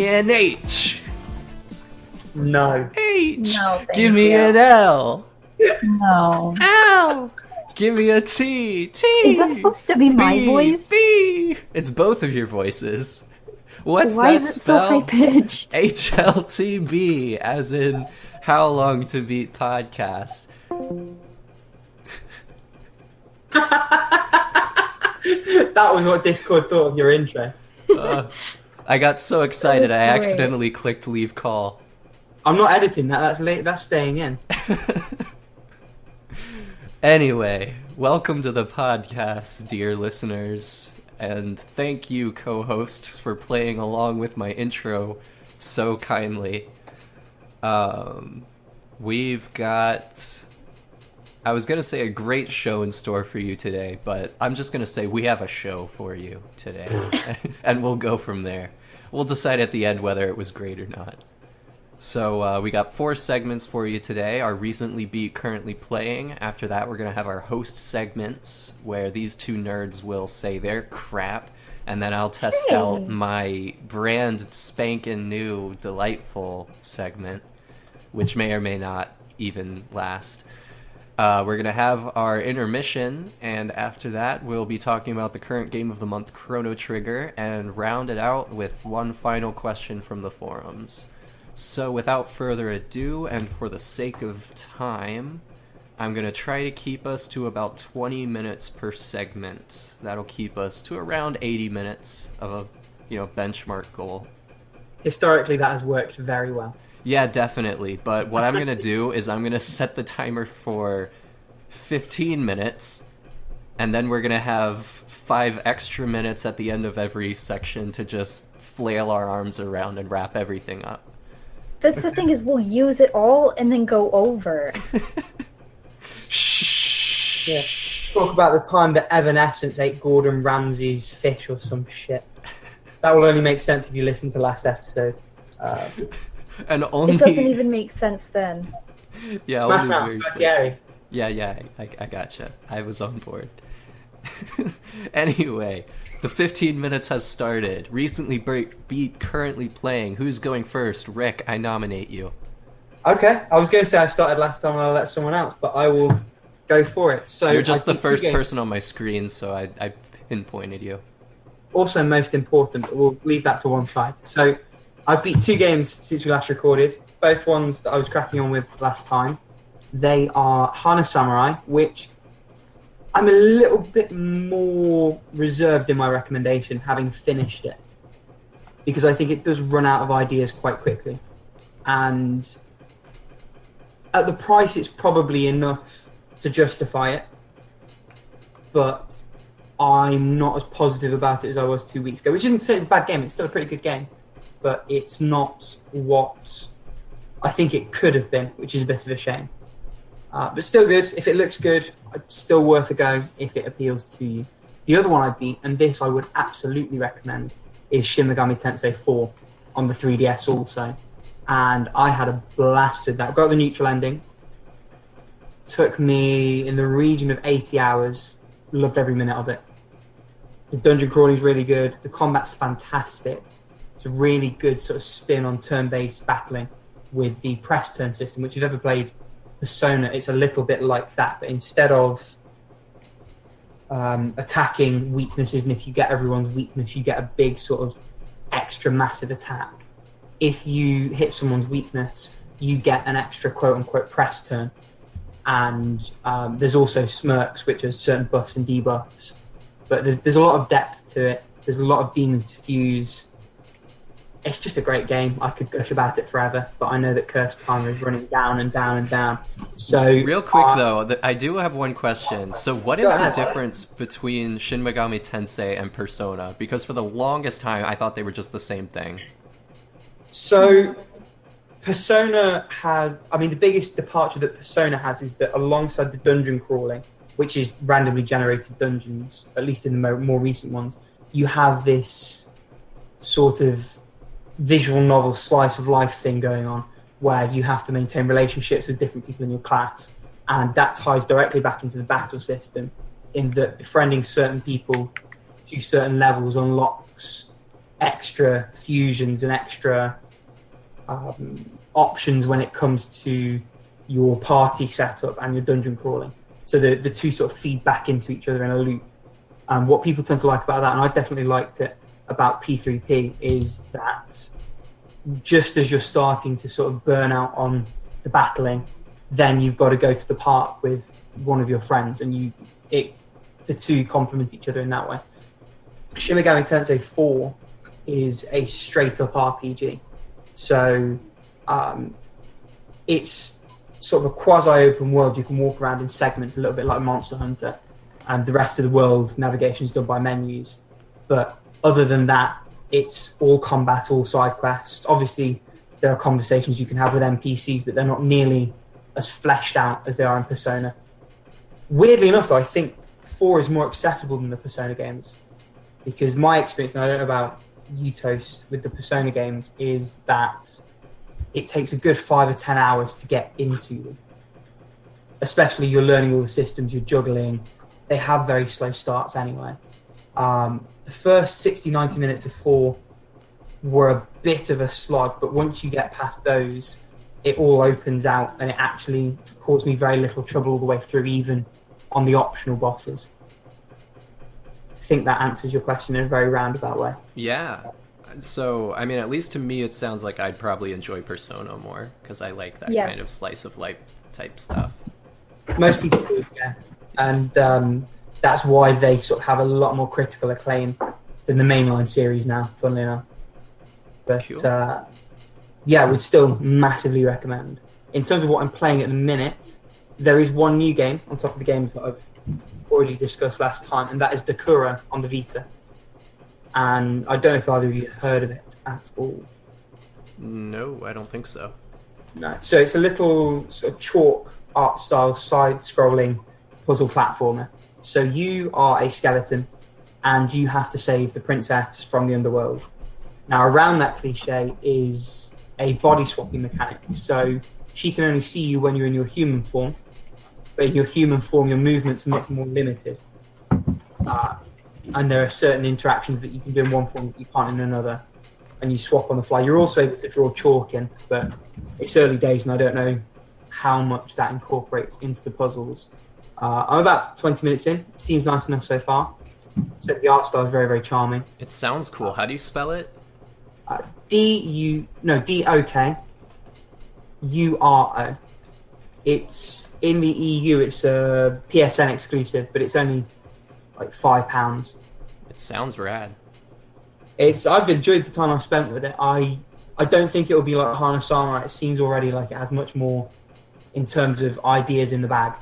me an H. No. H. No, thank Give me you. an L. No. L. Give me a T. T. Is that supposed to be my B. voice? B. It's both of your voices. What's Why that is it spell? so high-pitched? HLTB, as in How Long to Beat Podcast. That was what Discord thought of your intro. I got so excited I That was great. accidentally clicked leave call. I'm not editing that. That's staying in. Anyway, welcome to the podcast, dear listeners, and thank you, co-host, for playing along with my intro so kindly. We've got, I was going to say a great show in store for you today, but I'm just going to say we have a show for you today, and we'll go from there. We'll decide at the end whether it was great or not. So we got 4 segments for you today. Our recently beat, currently playing. After that, we're going to have our host segments, where these two nerds will say their crap, and then I'll test out my brand spanking new, delightful segment, which may or may not even last. We're going to have our intermission, and after that, we'll be talking about the current game of the month, Chrono Trigger, and round it out with one final question from the forums. So without further ado, and for the sake of time, I'm going to try to keep us to about 20 minutes per segment. That'll keep us to around 80 minutes of a, benchmark goal. Historically, that has worked very well. Yeah, definitely. But what I'm going to do is I'm going to set the timer for 15 minutes, and then we're going to have 5 extra minutes at the end of every section to just flail our arms around and wrap everything up. That's the thing, is we'll use it all and then go over. Yeah. Talk about the time that Evanescence ate Gordon Ramsay's fish or some shit. That will only make sense if you listen to last episode. And only... It doesn't even make sense then. Yeah, Smash only Mouth, very Scary. Yeah, I gotcha. I was on board. Anyway, the 15 minutes has started. Recently beat, currently playing. Who's going first? Rick, I nominate you. Okay, I was going to say I started last time and I'll let someone else, but I will go for it. So You're just I the beat 2 first games. person on my screen, so I pinpointed you. Also most important, but we'll leave that to one side. So I've beat 2 games since we last recorded, both ones that I was cracking on with last time. They are Hana Samurai, which I'm a little bit more reserved in my recommendation, having finished it, because I think it does run out of ideas quite quickly. And at the price, it's probably enough to justify it, but I'm not as positive about it as I was 2 weeks ago, which isn't to say it's a bad game. It's still a pretty good game, but it's not what I think it could have been, which is a bit of a shame. But still good. If it looks good, it's still worth a go if it appeals to you. The other one I beat, and this I would absolutely recommend, is Shin Megami Tensei 4 on the 3DS also. And I had a blast with that. Got the neutral ending. Took me in the region of 80 hours. Loved every minute of it. The dungeon crawling is really good. The combat's fantastic. It's a really good sort of spin on turn-based battling with the press turn system, which if you've ever played Persona, it's a little bit like that, but instead of attacking weaknesses, and if you get everyone's weakness, you get a big sort of extra massive attack. If you hit someone's weakness, you get an extra quote-unquote press turn. And there's also smirks, which are certain buffs and debuffs. But there's a lot of depth to it. There's a lot of demons to fuse. It's just a great game. I could gush about it forever, but I know that Kerf's timer is running down and down and down. So real quick though, I do have one question. So what is the difference between Shin Megami Tensei and Persona? Because for the longest time, I thought they were just the same thing. So Persona has, the biggest departure that Persona has is that alongside the dungeon crawling, which is randomly generated dungeons, at least in the more recent ones, you have this sort of visual novel slice of life thing going on where you have to maintain relationships with different people in your class, and that ties directly back into the battle system in that befriending certain people to certain levels unlocks extra fusions and extra options when it comes to your party setup and your dungeon crawling. So the two sort of feed back into each other in a loop. What people tend to like about that, and I definitely liked it about P3P, is that just as you're starting to sort of burn out on the battling, then you've got to go to the park with one of your friends, and the two complement each other in that way. Shin Megami Tensei 4 is a straight-up RPG. So it's sort of a quasi-open world. You can walk around in segments, a little bit like Monster Hunter, and the rest of the world navigation is done by menus. But other than that, it's all combat, all side quests. Obviously, there are conversations you can have with NPCs, but they're not nearly as fleshed out as they are in Persona. Weirdly enough, though, I think 4 is more accessible than the Persona games, because my experience, and I don't know about you, Toast, with the Persona games, is that it takes a good 5 or 10 hours to get into them. Especially you're learning all the systems, you're juggling. They have very slow starts anyway. The first 60, 90 minutes of 4 were a bit of a slog, but once you get past those, it all opens out, and it actually caused me very little trouble all the way through, even on the optional bosses. I think that answers your question in a very roundabout way. Yeah. So, I mean, at least to me, it sounds like I'd probably enjoy Persona more, because I like that kind of slice of life type stuff. Most people do, yeah. And that's why they sort of have a lot more critical acclaim than the mainline series now, funnily enough. But, cool. Yeah, I would still massively recommend. In terms of what I'm playing at the minute, there is one new game on top of the games that I've already discussed last time, and that is Dakura on the Vita. And I don't know if either of you heard of it at all. No, I don't think so. No. So it's a little sort of chalk art style side-scrolling puzzle platformer. So you are a skeleton, and you have to save the princess from the underworld. Now, around that cliche is a body swapping mechanic. So she can only see you when you're in your human form, but in your human form, your movement's much more limited. And there are certain interactions that you can do in one form that you can't in another, and you swap on the fly. You're also able to draw chalk in, but it's early days, and I don't know how much that incorporates into the puzzles. I'm about 20 minutes in. It seems nice enough so far. So the art style is very, very charming. It sounds cool. How do you spell it? DOKURO. It's in the EU. It's a PSN exclusive, but it's only like £5. It sounds rad. I've enjoyed the time I've spent with it. I don't think it will be like Hana Samurai. It seems already like it has much more in terms of ideas in the bag.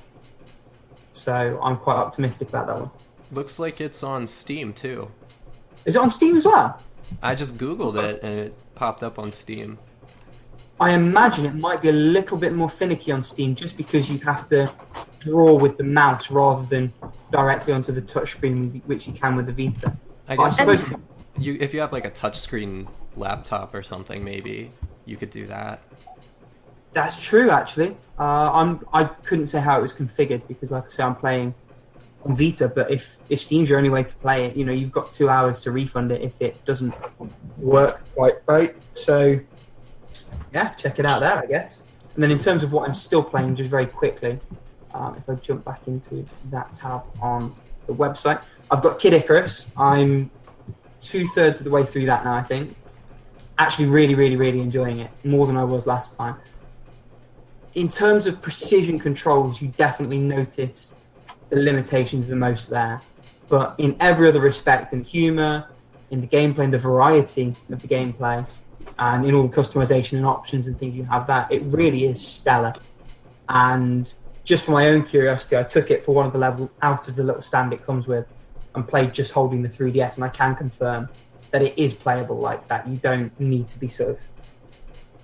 So I'm quite optimistic about that one. Looks like it's on Steam too. Is it on Steam as well? I just Googled it and it popped up on Steam. I imagine it might be a little bit more finicky on Steam just because you have to draw with the mouse rather than directly onto the touchscreen, which you can with the Vita. I guess suppose if you have like a touchscreen laptop or something, maybe you could do that. That's true, actually. I couldn't say how it was configured because, like I say, I'm playing on Vita. But if Steam's your only way to play it, you've got 2 hours to refund it if it doesn't work quite right. So, yeah, check it out there, I guess. And then in terms of what I'm still playing, just very quickly, if I jump back into that tab on the website, I've got Kid Icarus. I'm 2/3 of the way through that now, I think. Actually, really, really, really enjoying it more than I was last time. In terms of precision controls, you definitely notice the limitations the most there. But in every other respect, in humour, in the gameplay, in the variety of the gameplay, and in all the customization and options and things you have, that it really is stellar. And just for my own curiosity, I took it for one of the levels out of the little stand it comes with and played just holding the 3DS, and I can confirm that it is playable like that. You don't need to be sort of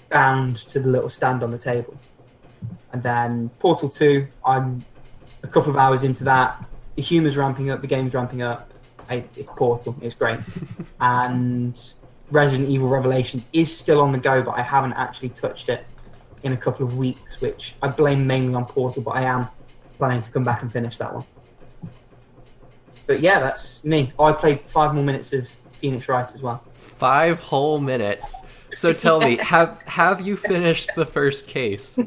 bound to the little stand on the table. And then Portal 2, I'm a couple of hours into that. The humour's ramping up, the game's ramping up. It's Portal, it's great. And Resident Evil Revelations is still on the go, but I haven't actually touched it in a couple of weeks, which I blame mainly on Portal, but I am planning to come back and finish that one. But yeah, that's me. I played 5 more minutes of Phoenix Wright as well. 5 whole minutes. So tell me, have you finished the first case?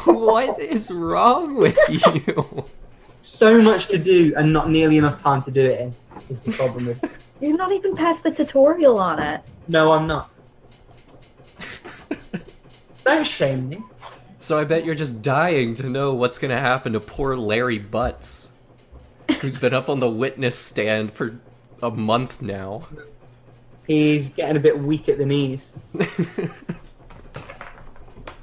What is wrong with you? So much to do and not nearly enough time to do it in is the problem with it. You're not even past the tutorial on it. No, I'm not. Don't shame me. So I bet you're just dying to know what's gonna happen to poor Larry Butts, who's been up on the witness stand for a month now. He's getting a bit weak at the knees.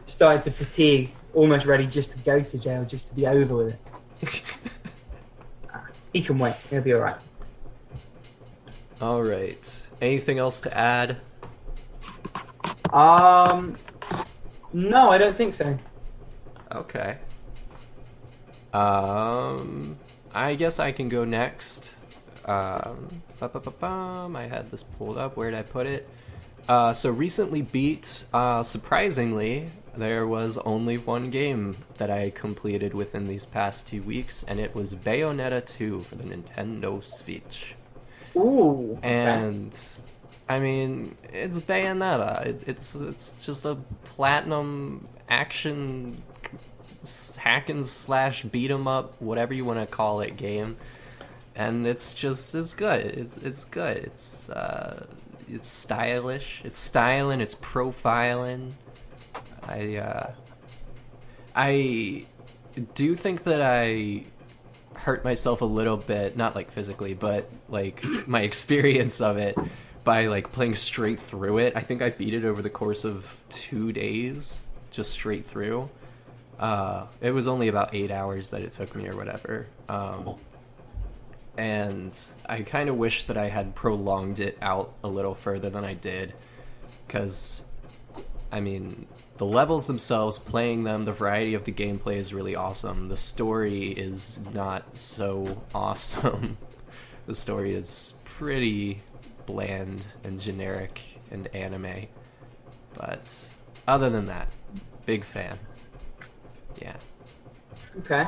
Starting to fatigue. Almost ready just to go to jail, just to be over with it. He can wait. He'll be alright. Alright. Anything else to add? No, I don't think so. Okay. I guess I can go next. I had this pulled up. Where did I put it? So recently beat, surprisingly, there was only one game that I completed within these past 2 weeks, and it was Bayonetta 2 for the Nintendo Switch. Ooh. Okay. And I mean, it's Bayonetta. It's just a platinum action hack and slash beat 'em up, whatever you want to call it, game. And it's good. It's good. It's stylish. It's styling. It's profiling. I do think that I hurt myself a little bit, not like physically, but like my experience of it by like playing straight through it. I think I beat it over the course of 2 days, just straight through. It was only about 8 hours that it took me or whatever. And I kind of wish that I had prolonged it out a little further than I did, because, I mean, the levels themselves, playing them, the variety of the gameplay is really awesome. The story is not so awesome. The story is pretty bland and generic and anime. But other than that, big fan. Yeah. Okay.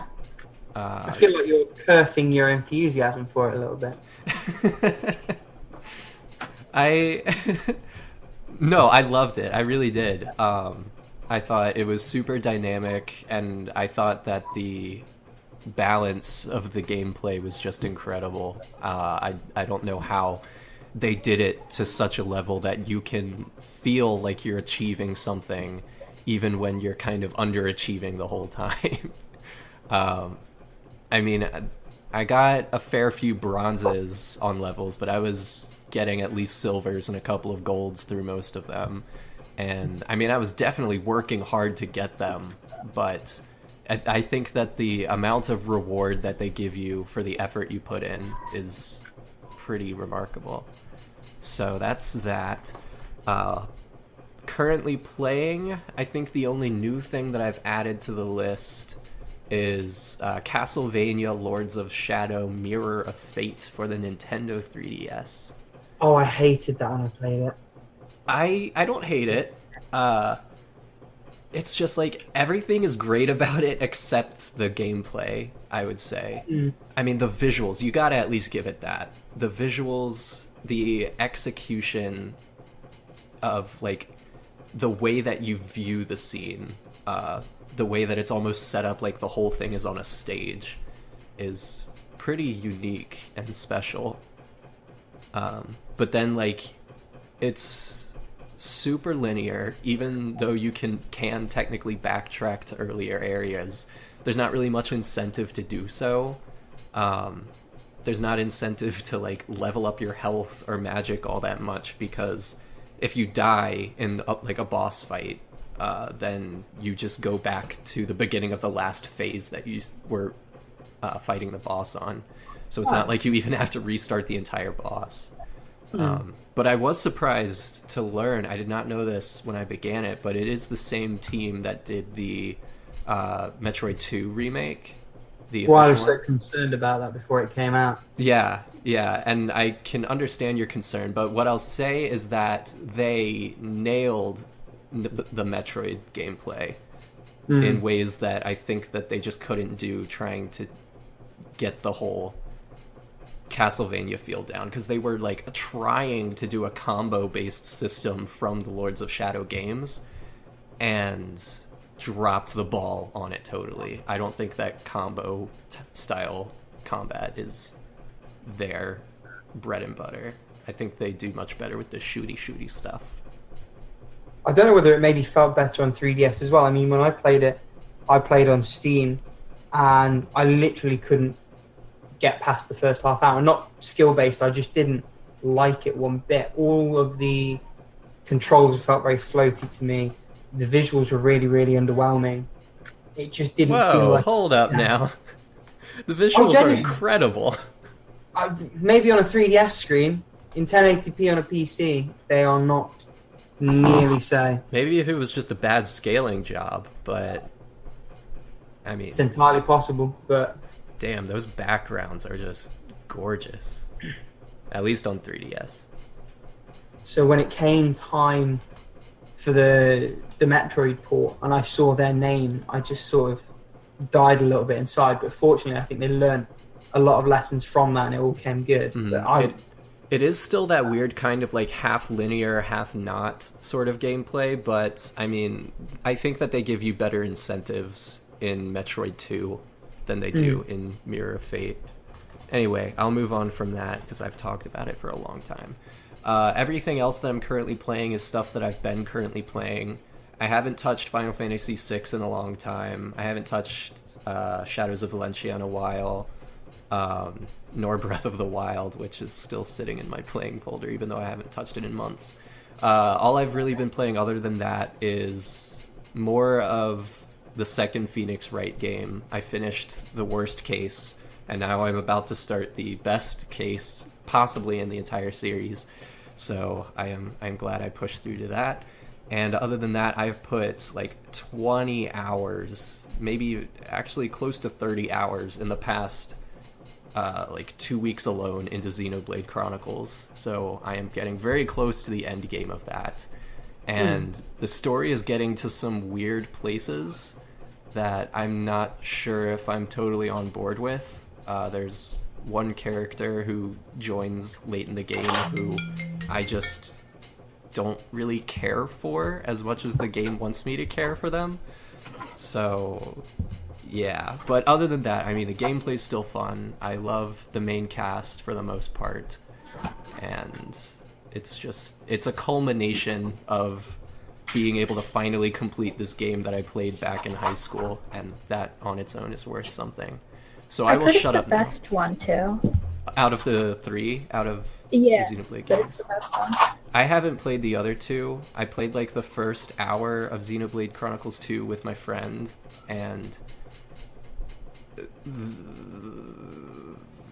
I feel like you're curving your enthusiasm for it a little bit. No, I loved it. I really did. I thought it was super dynamic, and I thought that the balance of the gameplay was just incredible. I don't know how they did it to such a level that you can feel like you're achieving something even when you're kind of underachieving the whole time. I mean, I got a fair few bronzes on levels, but I was getting at least silvers and a couple of golds through most of them. And I mean, I was definitely working hard to get them, but I think that the amount of reward that they give you for the effort you put in is pretty remarkable. So that's that. Currently playing, I think the only new thing that I've added to the list is Castlevania Lords of Shadow Mirror of Fate for the Nintendo 3DS. Oh, I hated that when I played it. I don't hate it. It's just like everything is great about it except the gameplay, I would say. I mean, the visuals, you gotta at least give it that. The visuals, the execution of like the way that you view the scene, the way that it's almost set up like the whole thing is on a stage is pretty unique and special. But then like it's super linear, even though you can technically backtrack to earlier areas. There's not really much incentive to do so. There's not incentive to like level up your health or magic all that much, because if you die in like a boss fight, then you just go back to the beginning of the last phase that you were fighting the boss on. So it's not like you even have to restart the entire boss. But I was surprised to learn, I did not know this when I began it, but it is the same team that did the Metroid 2 remake. Well, I was so concerned about that before it came out. Yeah, and I can understand your concern, but what I'll say is that they nailed the Metroid gameplay in ways that I think that they just couldn't do, trying to get the whole Castlevania feel down, because they were like trying to do a combo based system from the Lords of Shadow games and dropped the ball on it totally. I don't think that combo style combat is their bread and butter. I think they do much better with the shooty stuff. I don't know whether it maybe felt better on 3DS as well. I mean, when I played it, I played on Steam, and I literally couldn't get past the first half hour. Not skill-based, I just didn't like it one bit. All of the controls felt very floaty to me. The visuals were really, really underwhelming. It just didn't feel like... hold up now. The visuals are incredible. Maybe on a 3DS screen, in 1080p on a PC, they are not nearly so. Maybe if it was just a bad scaling job, but... I mean... It's entirely possible, but... Damn, those backgrounds are just gorgeous. At least on 3DS. So when it came time for the Metroid port, and I saw their name, I just sort of died a little bit inside. But fortunately, I think they learned a lot of lessons from that, and it all came good. But it is still that weird kind of like half linear, half not sort of gameplay, but I mean, I think that they give you better incentives in Metroid 2 than they do in Mirror of Fate. Anyway, I'll move on from that because I've talked about it for a long time. Everything else that I'm currently playing is stuff that I've been currently playing. I haven't touched Final Fantasy VI in a long time. I haven't touched Shadows of Valentia in a while. Nor Breath of the Wild, which is still sitting in my playing folder, even though I haven't touched it in months. All I've really been playing other than that is more of the second Phoenix Wright game. I finished the worst case, and now I'm about to start the best case possibly in the entire series. So I'm glad I pushed through to that. And other than that, I've put like 20 hours, maybe actually close to 30 hours in the past like 2 weeks alone into Xenoblade Chronicles. So I am getting very close to the end game of that. And the story is getting to some weird places that I'm not sure if I'm totally on board with. There's one character who joins late in the game who I just don't really care for as much as the game wants me to care for them. So yeah, but other than that, I mean, the gameplay's still fun. I love the main cast for the most part, and it's a culmination of being able to finally complete this game that I played back in high school, and that on its own is worth something. So I will shut up now. It's the best one too. Out of the three, the Xenoblade games. It's the best one. I haven't played the other two. I played like the first hour of Xenoblade Chronicles 2 with my friend, and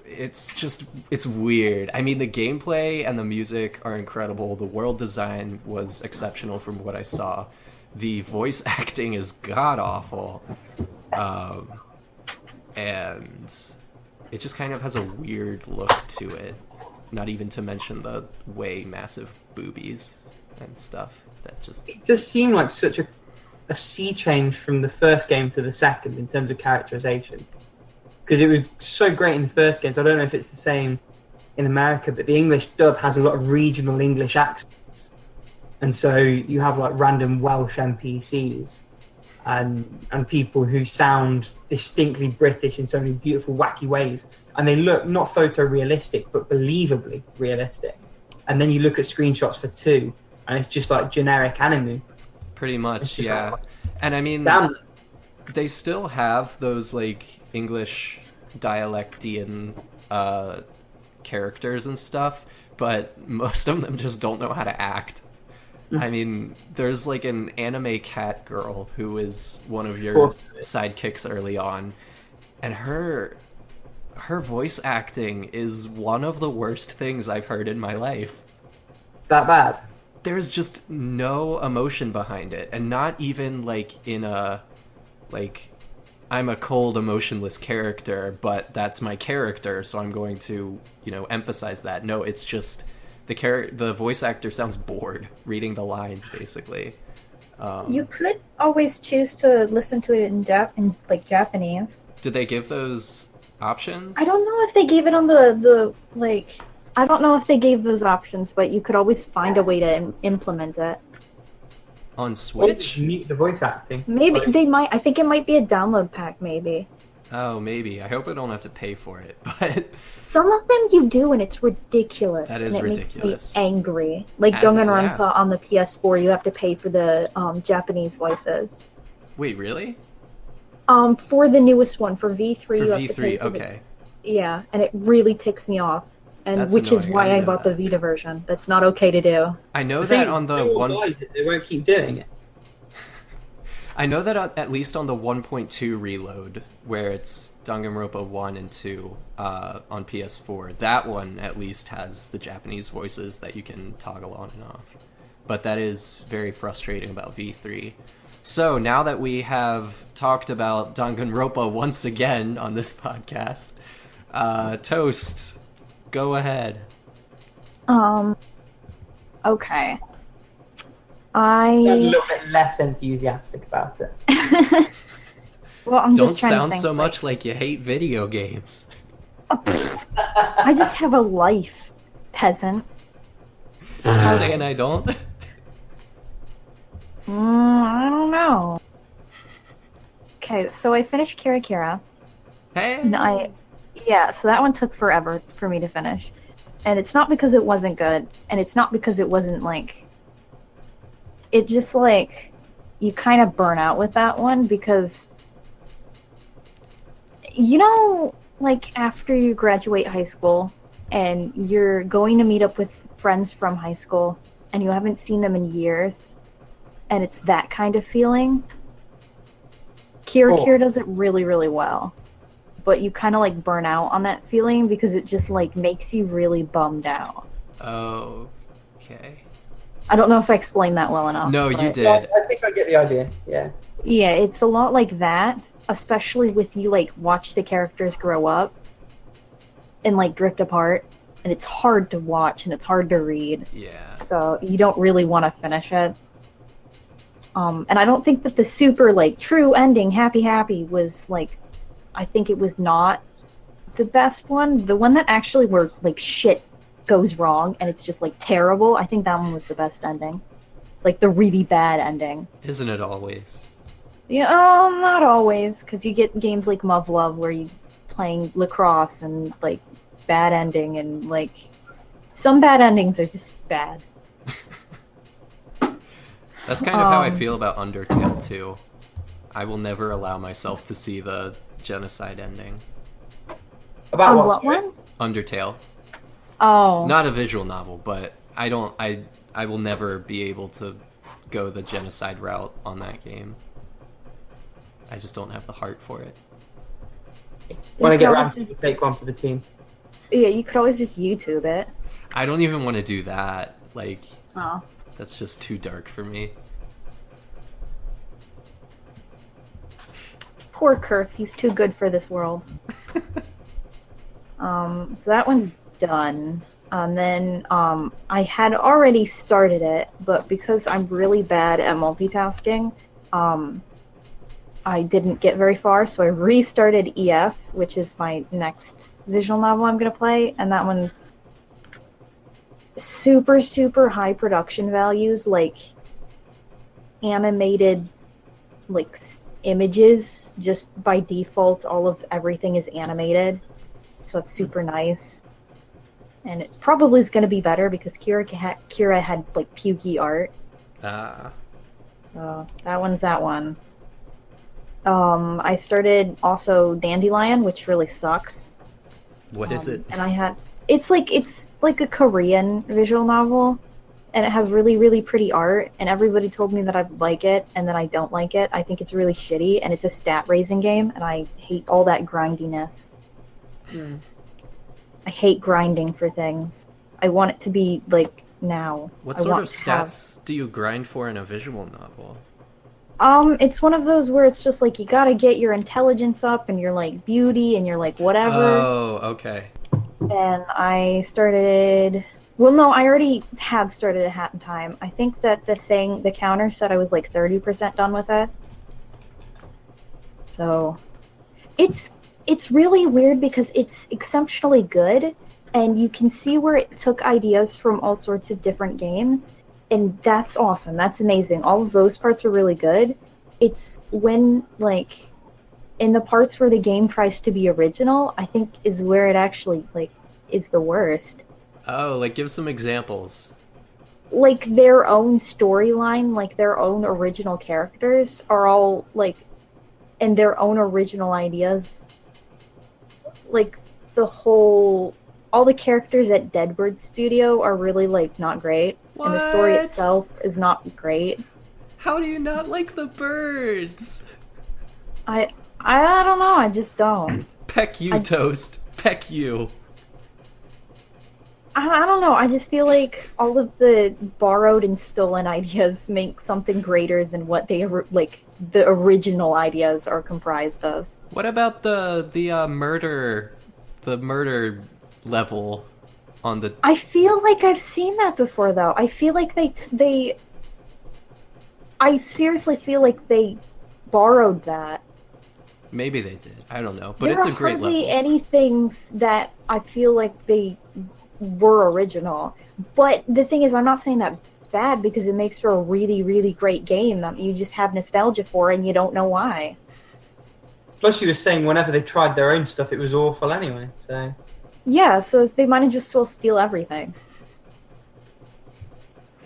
it's weird. I mean, the gameplay and the music are incredible. The world design was exceptional from what I saw. The voice acting is god-awful. And it just kind of has a weird look to it. Not even to mention the way massive boobies and stuff. It does seem like such a sea change from the first game to the second in terms of characterization. Because it was so great in the first game, so I don't know if it's the same in America, but the English dub has a lot of regional English accents. And so you have like random Welsh NPCs and people who sound distinctly British in so many beautiful, wacky ways. And they look not photorealistic, but believably realistic. And then you look at screenshots for 2, and it's just like generic anime. Pretty much, yeah. Like, and I mean, damn. They still have those like English dialectian characters and stuff, but most of them just don't know how to act. I mean, there's like an anime cat girl who is one of your sidekicks early on, and her voice acting is one of the worst things I've heard in my life. That bad? There's just no emotion behind it, and not even like in a like I'm a cold, emotionless character, but that's my character, so I'm going to, emphasize that. No, it's just the voice actor sounds bored reading the lines, basically. You could always choose to listen to it in Japanese. Did they give those Options? I don't know if they gave it on the like. I don't know if they gave those options, but you could always find a way to implement it. On Or Switch? mute the voice acting. Maybe Like, they might. I think it might be a download pack. Maybe Oh, maybe. I hope I don't have to pay for it, but some of them you do, and it's ridiculous. That is and it ridiculous. Makes me angry. Like Yeah. Danganronpa on the PS4, you have to pay for the Japanese voices. Wait, really? For the newest one, for V3, For you have to V3, pay for okay. Yeah, and it really ticks me off. And That's which is annoying. I why I didn't know bought the that. Vita version. That's not okay to do. I know the that thing on is, the no one. one buys it, they won't keep doing it. I know that at least on the 1.2 reload, where it's Danganronpa 1 and 2 on PS4, that one at least has the Japanese voices that you can toggle on and off. But that is very frustrating about V3. So now that we have talked about Danganronpa once again on this podcast, Toast, go ahead. Okay. I'm a little bit less enthusiastic about it. Well, I'm Don't just trying to sound think, so much like you hate video games. I just have a life, peasants. You saying I don't? I don't know. Okay, so I finished Kira Kira. Hey. And yeah, so that one took forever for me to finish. And it's not because it wasn't good, and it's not because it wasn't like... It just like, you kind of burn out with that one because... You know, like after you graduate high school, and you're going to meet up with friends from high school, and you haven't seen them in years, and it's that kind of feeling. Kira Kira does it really, really well. But you kind of like burn out on that feeling because it just like makes you really bummed out. Oh, okay. I don't know if I explained that well enough. No, you but- did. Yeah, I think I get the idea, yeah. Yeah, it's a lot like that, especially with you like watch the characters grow up and like drift apart, and it's hard to watch and it's hard to read. Yeah. So you don't really want to finish it. And I don't think that the super like true ending, happy was like, I think it was not the best one. The one that actually where like shit goes wrong and it's just like terrible. I think that one was the best ending, like the really bad ending. Isn't it always? Yeah, not always, because you get games like Muv-Luv where you playing lacrosse and like bad ending and like some bad endings are just bad. That's kind of how I feel about Undertale too. I will never allow myself to see the genocide ending. About On what sorry? one? Undertale. Oh. Not a visual novel, but I will never be able to go the genocide route on that game. I just don't have the heart for it. Want to You get could Ramsey always to just- take one for the team. Yeah, you could always just YouTube it. I don't even want to do that. Like, Oh. that's just too dark for me. Poor Kerf, he's too good for this world. So that one's done. And then I had already started it, but because I'm really bad at multitasking, I didn't get very far, so I restarted EF, which is my next visual novel I'm going to play, and that one's super, super high production values, like animated, like images, just by default, all of everything is animated, so it's super nice. And it probably is going to be better because Kira had like pukey art. So that one's that one. I started also Dandelion, which really sucks. What is it? And it's like a Korean visual novel, and it has really, really pretty art, and everybody told me that I like it, and then I don't like it. I think it's really shitty, and it's a stat-raising game, and I hate all that grindiness. I hate grinding for things. I want it to be, like, now. What I sort want of to have- stats do you grind for in a visual novel? It's one of those where it's just, like, you gotta get your intelligence up, and your, like, beauty, and your, like, whatever. Oh, okay. And I started... Well, no, I already had started a Hat in Time. I think that the counter said I was like 30% done with it. So, it's it's really weird because it's exceptionally good, and you can see where it took ideas from all sorts of different games, and that's awesome. That's amazing. All of those parts are really good. It's when, like, in the parts where the game tries to be original, I think is where it actually, like, is the worst. Oh, like give some examples. Like, their own storyline, like, their own original characters are all, like, and their own original ideas. Like, all the characters at Deadbird Studio are really, like, not great. What? And the story itself is not great. How do you not like the birds? I don't know, I just don't. Peck you, Toast. Peck you. I don't know, I just feel like all of the borrowed and stolen ideas make something greater than what the original ideas are comprised of. What about the murder level on the... I feel like I've seen that before, though. I feel like I seriously feel like they borrowed that. Maybe they did. I don't know. But it's a great level. There are hardly any things that I feel like they were original. But the thing is, I'm not saying that it's bad, because it makes for a really, really great game that you just have nostalgia for and you don't know why. Plus, you were saying whenever they tried their own stuff, it was awful anyway, so... Yeah, so they might as just well steal everything.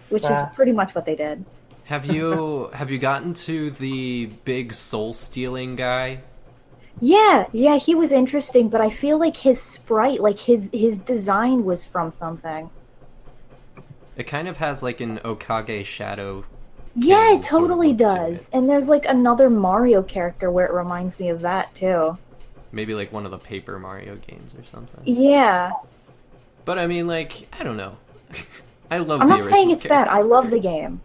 Which is pretty much what they did. Have you gotten to the big soul-stealing guy? Yeah, he was interesting, but I feel like his sprite, like his design was from something. It kind of has like an Okage shadow. Yeah, it totally sort of look to does. it. And there's like another Mario character where it reminds me of that too. Maybe like one of the Paper Mario games or something. Yeah. But I mean, like, I don't know. I love I'm the not saying original it's bad. I characters. love the game.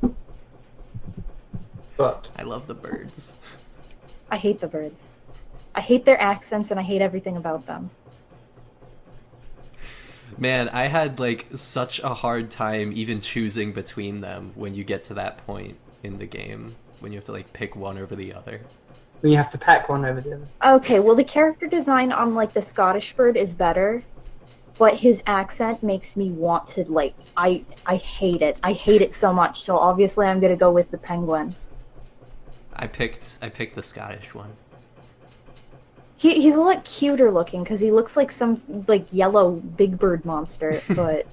But I love the birds. I hate the birds. I hate their accents and I hate everything about them. Man, I had like such a hard time even choosing between them when you get to that point in the game, when you have to like pick one over the other. when you have to peck one over the other. Okay, well the character design on like the Scottish bird is better, but his accent makes me want to like I hate it. I hate it so much. So obviously I'm gonna go with the penguin. I picked the Scottish one. He's a lot cuter looking because he looks like some like yellow big bird monster, but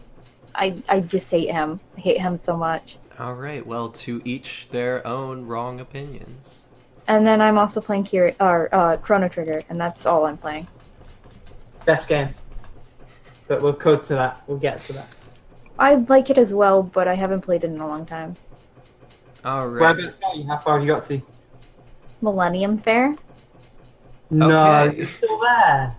I just hate him. I hate him so much. All right, well, to each their own wrong opinions. And then I'm also playing Chrono Trigger, and that's all I'm playing. Best game. But we'll cut to that. We'll get to that. I like it as well, but I haven't played it in a long time. All right. Whereabouts are you? How far have you got to? Millennium Fair? No, Okay. you're still there.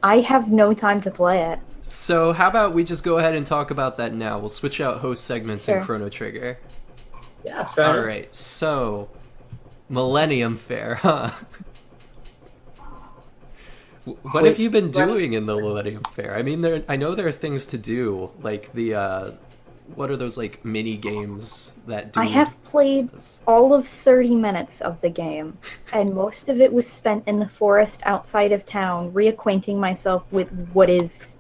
I have no time to play it. So how about we just go ahead and talk about that now? We'll switch out host segments in Sure. Chrono Trigger. Yeah, that's fair. All right, so Millennium Fair, huh? What have you been doing in the Millennium Fair? I mean, I know there are things to do, like the what are those like mini games that do? I have played all of 30 minutes of the game, and most of it was spent in the forest outside of town, reacquainting myself with what is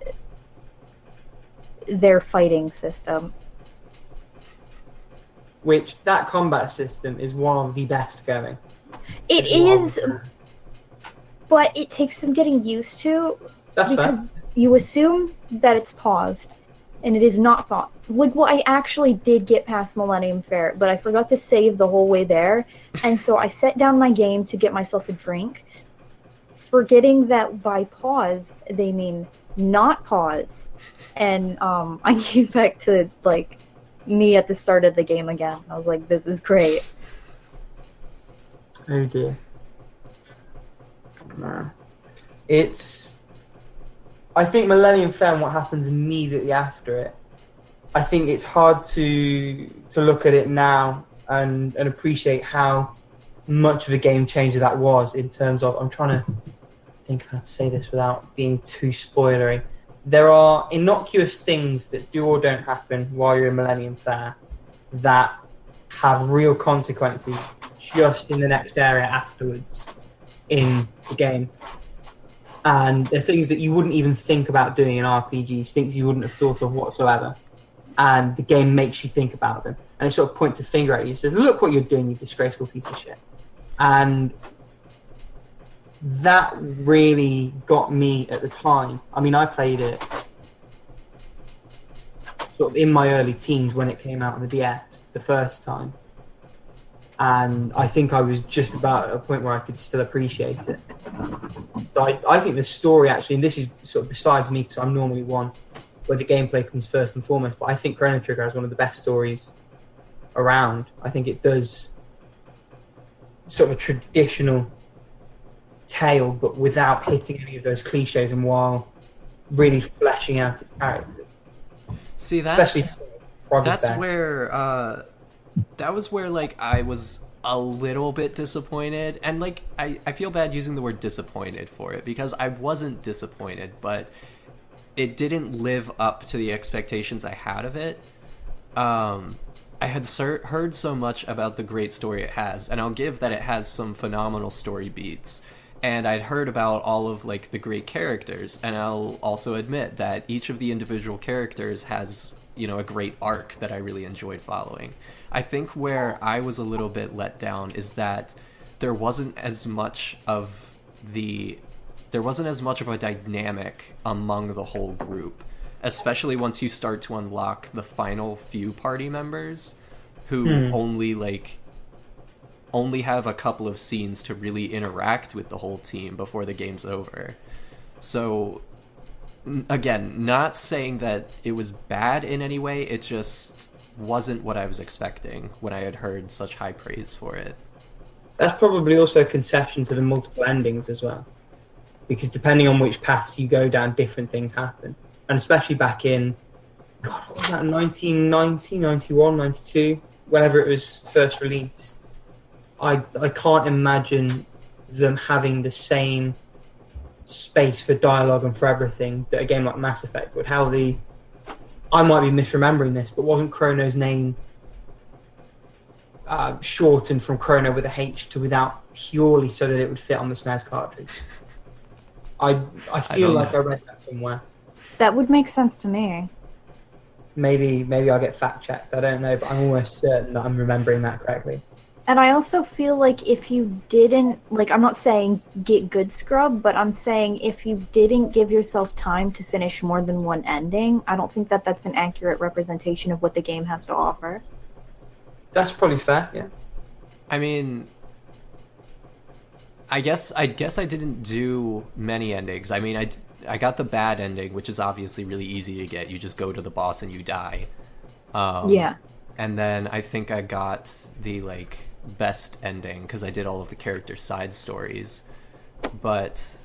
their fighting system. Which, that combat system is one of the best going. It is, but it takes some getting used to. That's because fair. you assume that it's paused, and it is not paused. Like, well, I actually did get past Millennium Fair, but I forgot to save the whole way there, and so I set down my game to get myself a drink, forgetting that by pause, they mean not pause. And I came back to, like, me at the start of the game again. I was like, this is great. Oh dear. No. It's... I think Millennium Fair and what happens immediately after it, I think it's hard to look at it now and appreciate how much of a game changer that was in terms of... I'm trying to think how to say this without being too spoilery. There are innocuous things that do or don't happen while you're in Millennium Fair that have real consequences just in the next area afterwards in the game. and they're things that you wouldn't even think about doing in RPGs, things you wouldn't have thought of whatsoever. And the game makes you think about them, and it sort of points a finger at you, says, "Look what you're doing, you disgraceful piece of shit." And that really got me at the time. I mean, I played it sort of in my early teens when it came out on the DS the first time, and I think I was just about at a point where I could still appreciate it. So I think the story actually, and this is sort of besides me because I'm normally one where the gameplay comes first and foremost, but I think Chrono Trigger has one of the best stories around. I think it does sort of a traditional tale, but without hitting any of those cliches and while really fleshing out its characters. See, that was where like I was a little bit disappointed, and like I feel bad using the word disappointed for it because I wasn't disappointed, but it didn't live up to the expectations I had of it. I had heard so much about the great story it has, and I'll give that it has some phenomenal story beats. And I'd heard about all of like the great characters, and I'll also admit that each of the individual characters has, you know, a great arc that I really enjoyed following. I think where I was a little bit let down is that there wasn't as much of a dynamic among the whole group, especially once you start to unlock the final few party members who only have a couple of scenes to really interact with the whole team before the game's over. So, again, not saying that it was bad in any way, it just wasn't what I was expecting when I had heard such high praise for it. That's probably also a concession to the multiple endings as well, because depending on which paths you go down, different things happen. And especially back in, God, what was that, 1990, 91, 92, whenever it was first released, I can't imagine them having the same space for dialogue and for everything that a game like Mass Effect would. I might be misremembering this, but wasn't Chrono's name shortened from Chrono with a H to without purely so that it would fit on the SNES cartridge? I feel like I read that somewhere. That would make sense to me. Maybe I'll get fact checked. I don't know, but I'm almost certain that I'm remembering that correctly. And I also feel like if you didn't, like, I'm not saying get good scrub, but I'm saying if you didn't give yourself time to finish more than one ending, I don't think that that's an accurate representation of what the game has to offer. That's probably fair, yeah. I mean, I guess I didn't do many endings. I mean, I got the bad ending, which is obviously really easy to get. You just go to the boss and you die. Yeah. And then I think I got the, like, best ending because I did all of the character side stories. But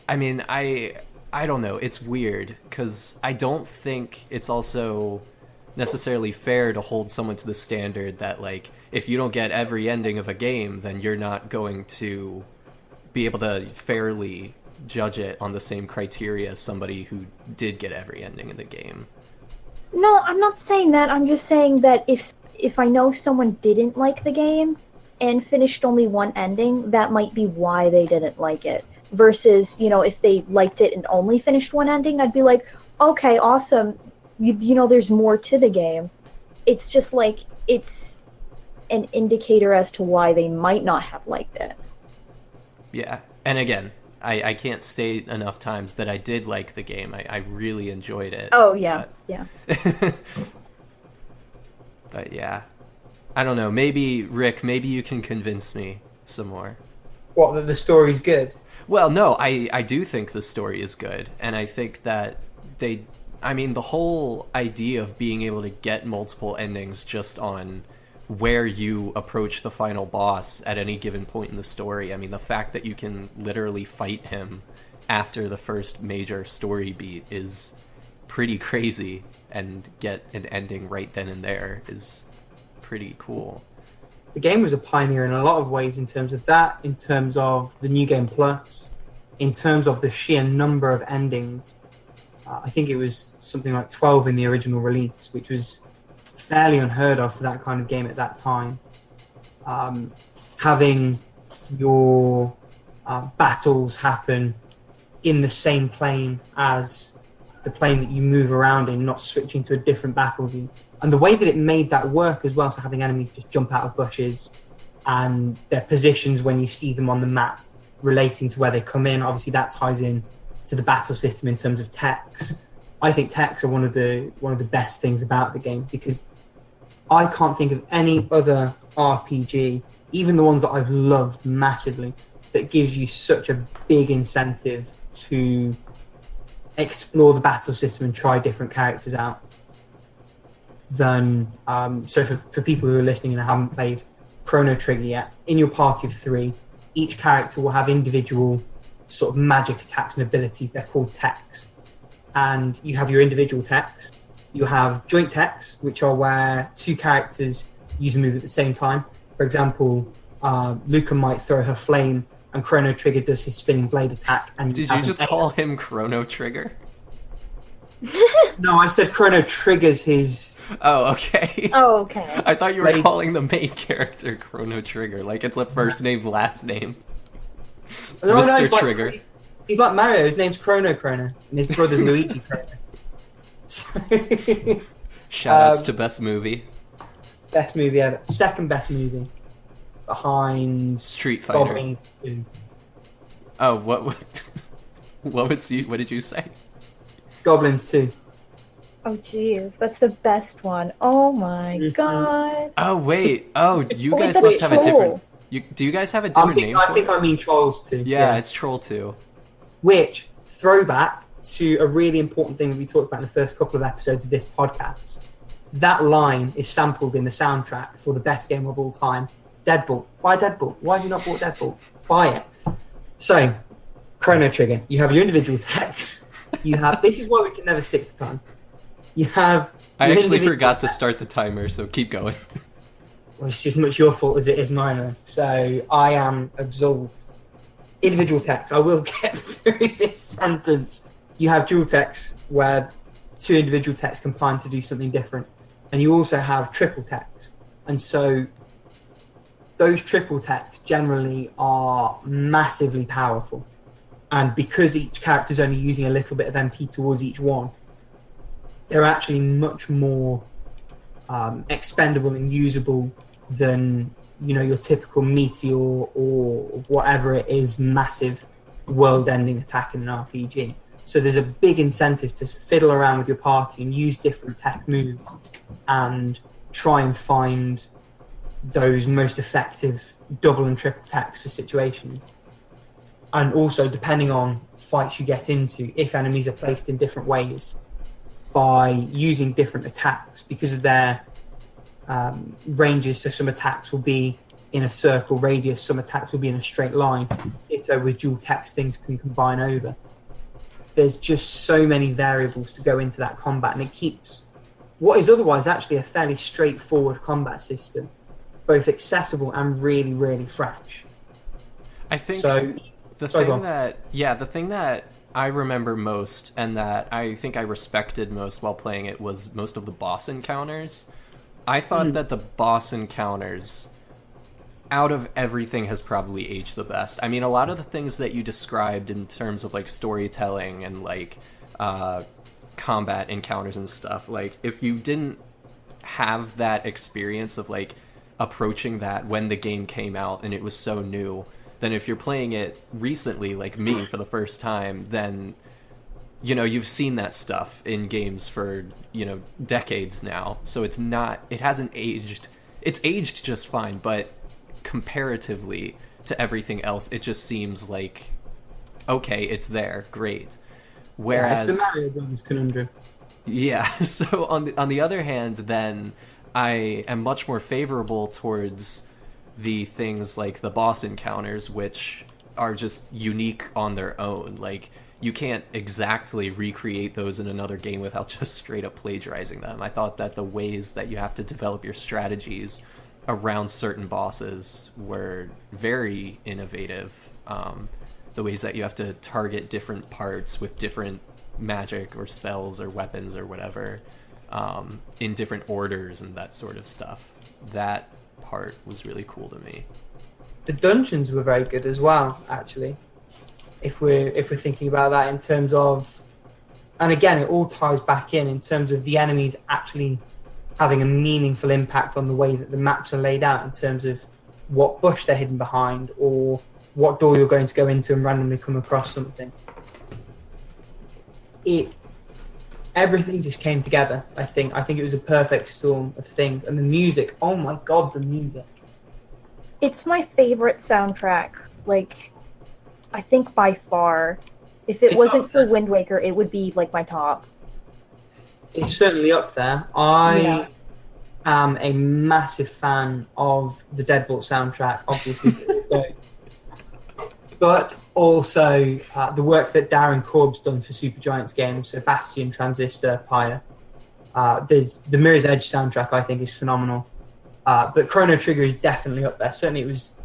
I mean, I don't know, it's weird because I don't think it's also necessarily fair to hold someone to the standard that, like, if you don't get every ending of a game, then you're not going to be able to fairly judge it on the same criteria as somebody who did get every ending in the game. No, I'm not saying that. I'm just saying that if I know someone didn't like the game and finished only one ending, that might be why they didn't like it. Versus, you know, if they liked it and only finished one ending, I'd be like, okay, awesome. You know, there's more to the game. It's just like, it's an indicator as to why they might not have liked it. Yeah, and again, I can't state enough times that I did like the game. I really enjoyed it. Oh, yeah, yeah. But yeah, I don't know. Maybe, Rick, maybe you can convince me some more. What, that the story's good? Well, no, I do think the story is good. And I think that the whole idea of being able to get multiple endings just on where you approach the final boss at any given point in the story. I mean, the fact that you can literally fight him after the first major story beat is pretty crazy, and get an ending right then and there is pretty cool. The game was a pioneer in a lot of ways in terms of that, in terms of the New Game Plus, in terms of the sheer number of endings. I think it was something like 12 in the original release, which was fairly unheard of for that kind of game at that time. Having your battles happen in the same plane as the plane that you move around in, not switching to a different battle view. And the way that it made that work as well, so having enemies just jump out of bushes and their positions when you see them on the map relating to where they come in, obviously that ties in to the battle system in terms of techs. I think techs are one of the best things about the game, because I can't think of any other RPG, even the ones that I've loved massively, that gives you such a big incentive to explore the battle system and try different characters out than so for people who are listening and haven't played Chrono Trigger yet, in your party of 3, each character will have individual sort of magic attacks and abilities. They're called techs, and you have your individual techs. You have joint techs, which are where 2 characters use a move at the same time. For example, Luca might throw her flame and Chrono Trigger does his spinning blade attack. And did you just call him Chrono Trigger? No, I said Chrono triggers his... Oh, okay. Oh, okay. I thought you were calling the main character Chrono Trigger, like it's a first name, last name. No, Mr. Trigger. He's like Mario, his name's Chrono, and his brother's Luigi Chrono. Shoutouts to best movie. Best movie ever. Second best movie. Behind Street Fighter. Goblins 2. Oh, what did you say? Goblins 2. Oh, jeez. That's the best one. Oh, my God. Oh, wait. Oh, you Oh, wait, guys that's must have a Troll. different... Do you guys have a different name I for think it? I mean Trolls 2. Yeah, it's Troll 2. Which, throwback to a really important thing that we talked about in the first couple of episodes of this podcast. That line is sampled in the soundtrack for the best game of all time, Deadbolt. Buy Deadbolt. Why have you not bought Deadbolt? Buy it. So, Chrono Trigger. You have your individual techs. You have... This is why we can never stick to time. You have... I actually forgot to start the timer, so keep going. Well, it's as much your fault as it is mine. So, I am absolved. Individual techs. I will get through this sentence. You have dual techs, where 2 individual techs combine to do something different. And you also have triple techs. And so those triple techs generally are massively powerful. And because each character is only using a little bit of MP towards each one, they're actually much more expendable and usable than, you know, your typical meteor or whatever it is, massive world-ending attack in an RPG. So there's a big incentive to fiddle around with your party and use different tech moves and try and find those most effective double and triple attacks for situations. And also, depending on fights you get into, if enemies are placed in different ways, by using different attacks because of their ranges. So some attacks will be in a circle radius, some attacks will be in a straight line. So with dual text, things can combine over. There's just so many variables to go into that combat, and it keeps what is otherwise actually a fairly straightforward combat system both accessible and really, really fresh. I think so. The thing that I remember most and that I think I respected most while playing it was most of the boss encounters. I thought that the boss encounters, out of everything, has probably aged the best. I mean, a lot of the things that you described in terms of like storytelling and like combat encounters and stuff, like if you didn't have that experience of like approaching that when the game came out and it was so new, then if you're playing it recently, like me, for the first time, then, you know, you've seen that stuff in games for, you know, decades now. So it hasn't aged. It's aged just fine, but comparatively to everything else, it just seems like, okay, it's there, great. Whereas, it's the Mario Brothers conundrum. Yeah, so on the other hand, then I am much more favorable towards the things like the boss encounters, which are just unique on their own. Like, you can't exactly recreate those in another game without just straight up plagiarizing them. I thought that the ways that you have to develop your strategies around certain bosses were very innovative. The ways that you have to target different parts with different magic or spells or weapons or whatever, in different orders and that sort of stuff. That part was really cool to me. The dungeons were very good as well, actually. if we're thinking about that in terms of, and again, it all ties back in terms of the enemies actually having a meaningful impact on the way that the maps are laid out in terms of what bush they're hidden behind or what door you're going to go into and randomly come across something. Everything just came together. I think it was a perfect storm of things, and the music. Oh my god, the music! It's my favorite soundtrack. Like, I think by far, if it wasn't for Wind Waker, it would be like my top. It's certainly up there. I am a massive fan of the Deadbolt soundtrack, obviously, but also the work that Darren Korb's done for Supergiant's games, so Bastion, Transistor, Pyre. There's the Mirror's Edge soundtrack, I think, is phenomenal. But Chrono Trigger is definitely up there. Certainly it was,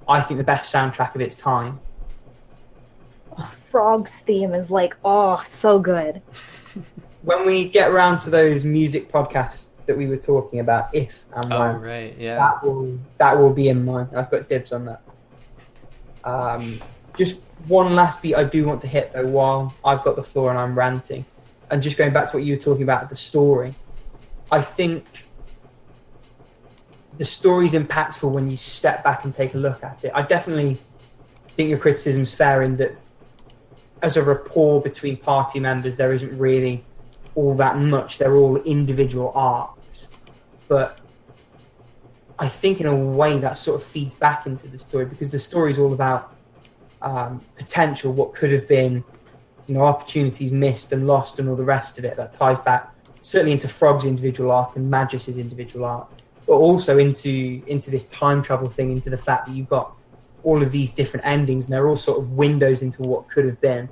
I think, the best soundtrack of its time. Frog's theme is like, oh, so good. When we get around to those music podcasts that we were talking about, if and when, right, yeah, that will be in mine. I've got dibs on that. Just one last beat I do want to hit though while I've got the floor and I'm ranting, and just going back to what you were talking about, the story. I think the story's impactful when you step back and take a look at it. I definitely think your criticism's fair in that as a rapport between party members there isn't really all that much. They're all individual arcs, but I think in a way that sort of feeds back into the story, because the story is all about potential, what could have been, opportunities missed and lost and all the rest of it. That ties back certainly into Frog's individual arc and Magus's individual arc, but also into this time travel thing, into the fact that you've got all of these different endings and they're all sort of windows into what could have been.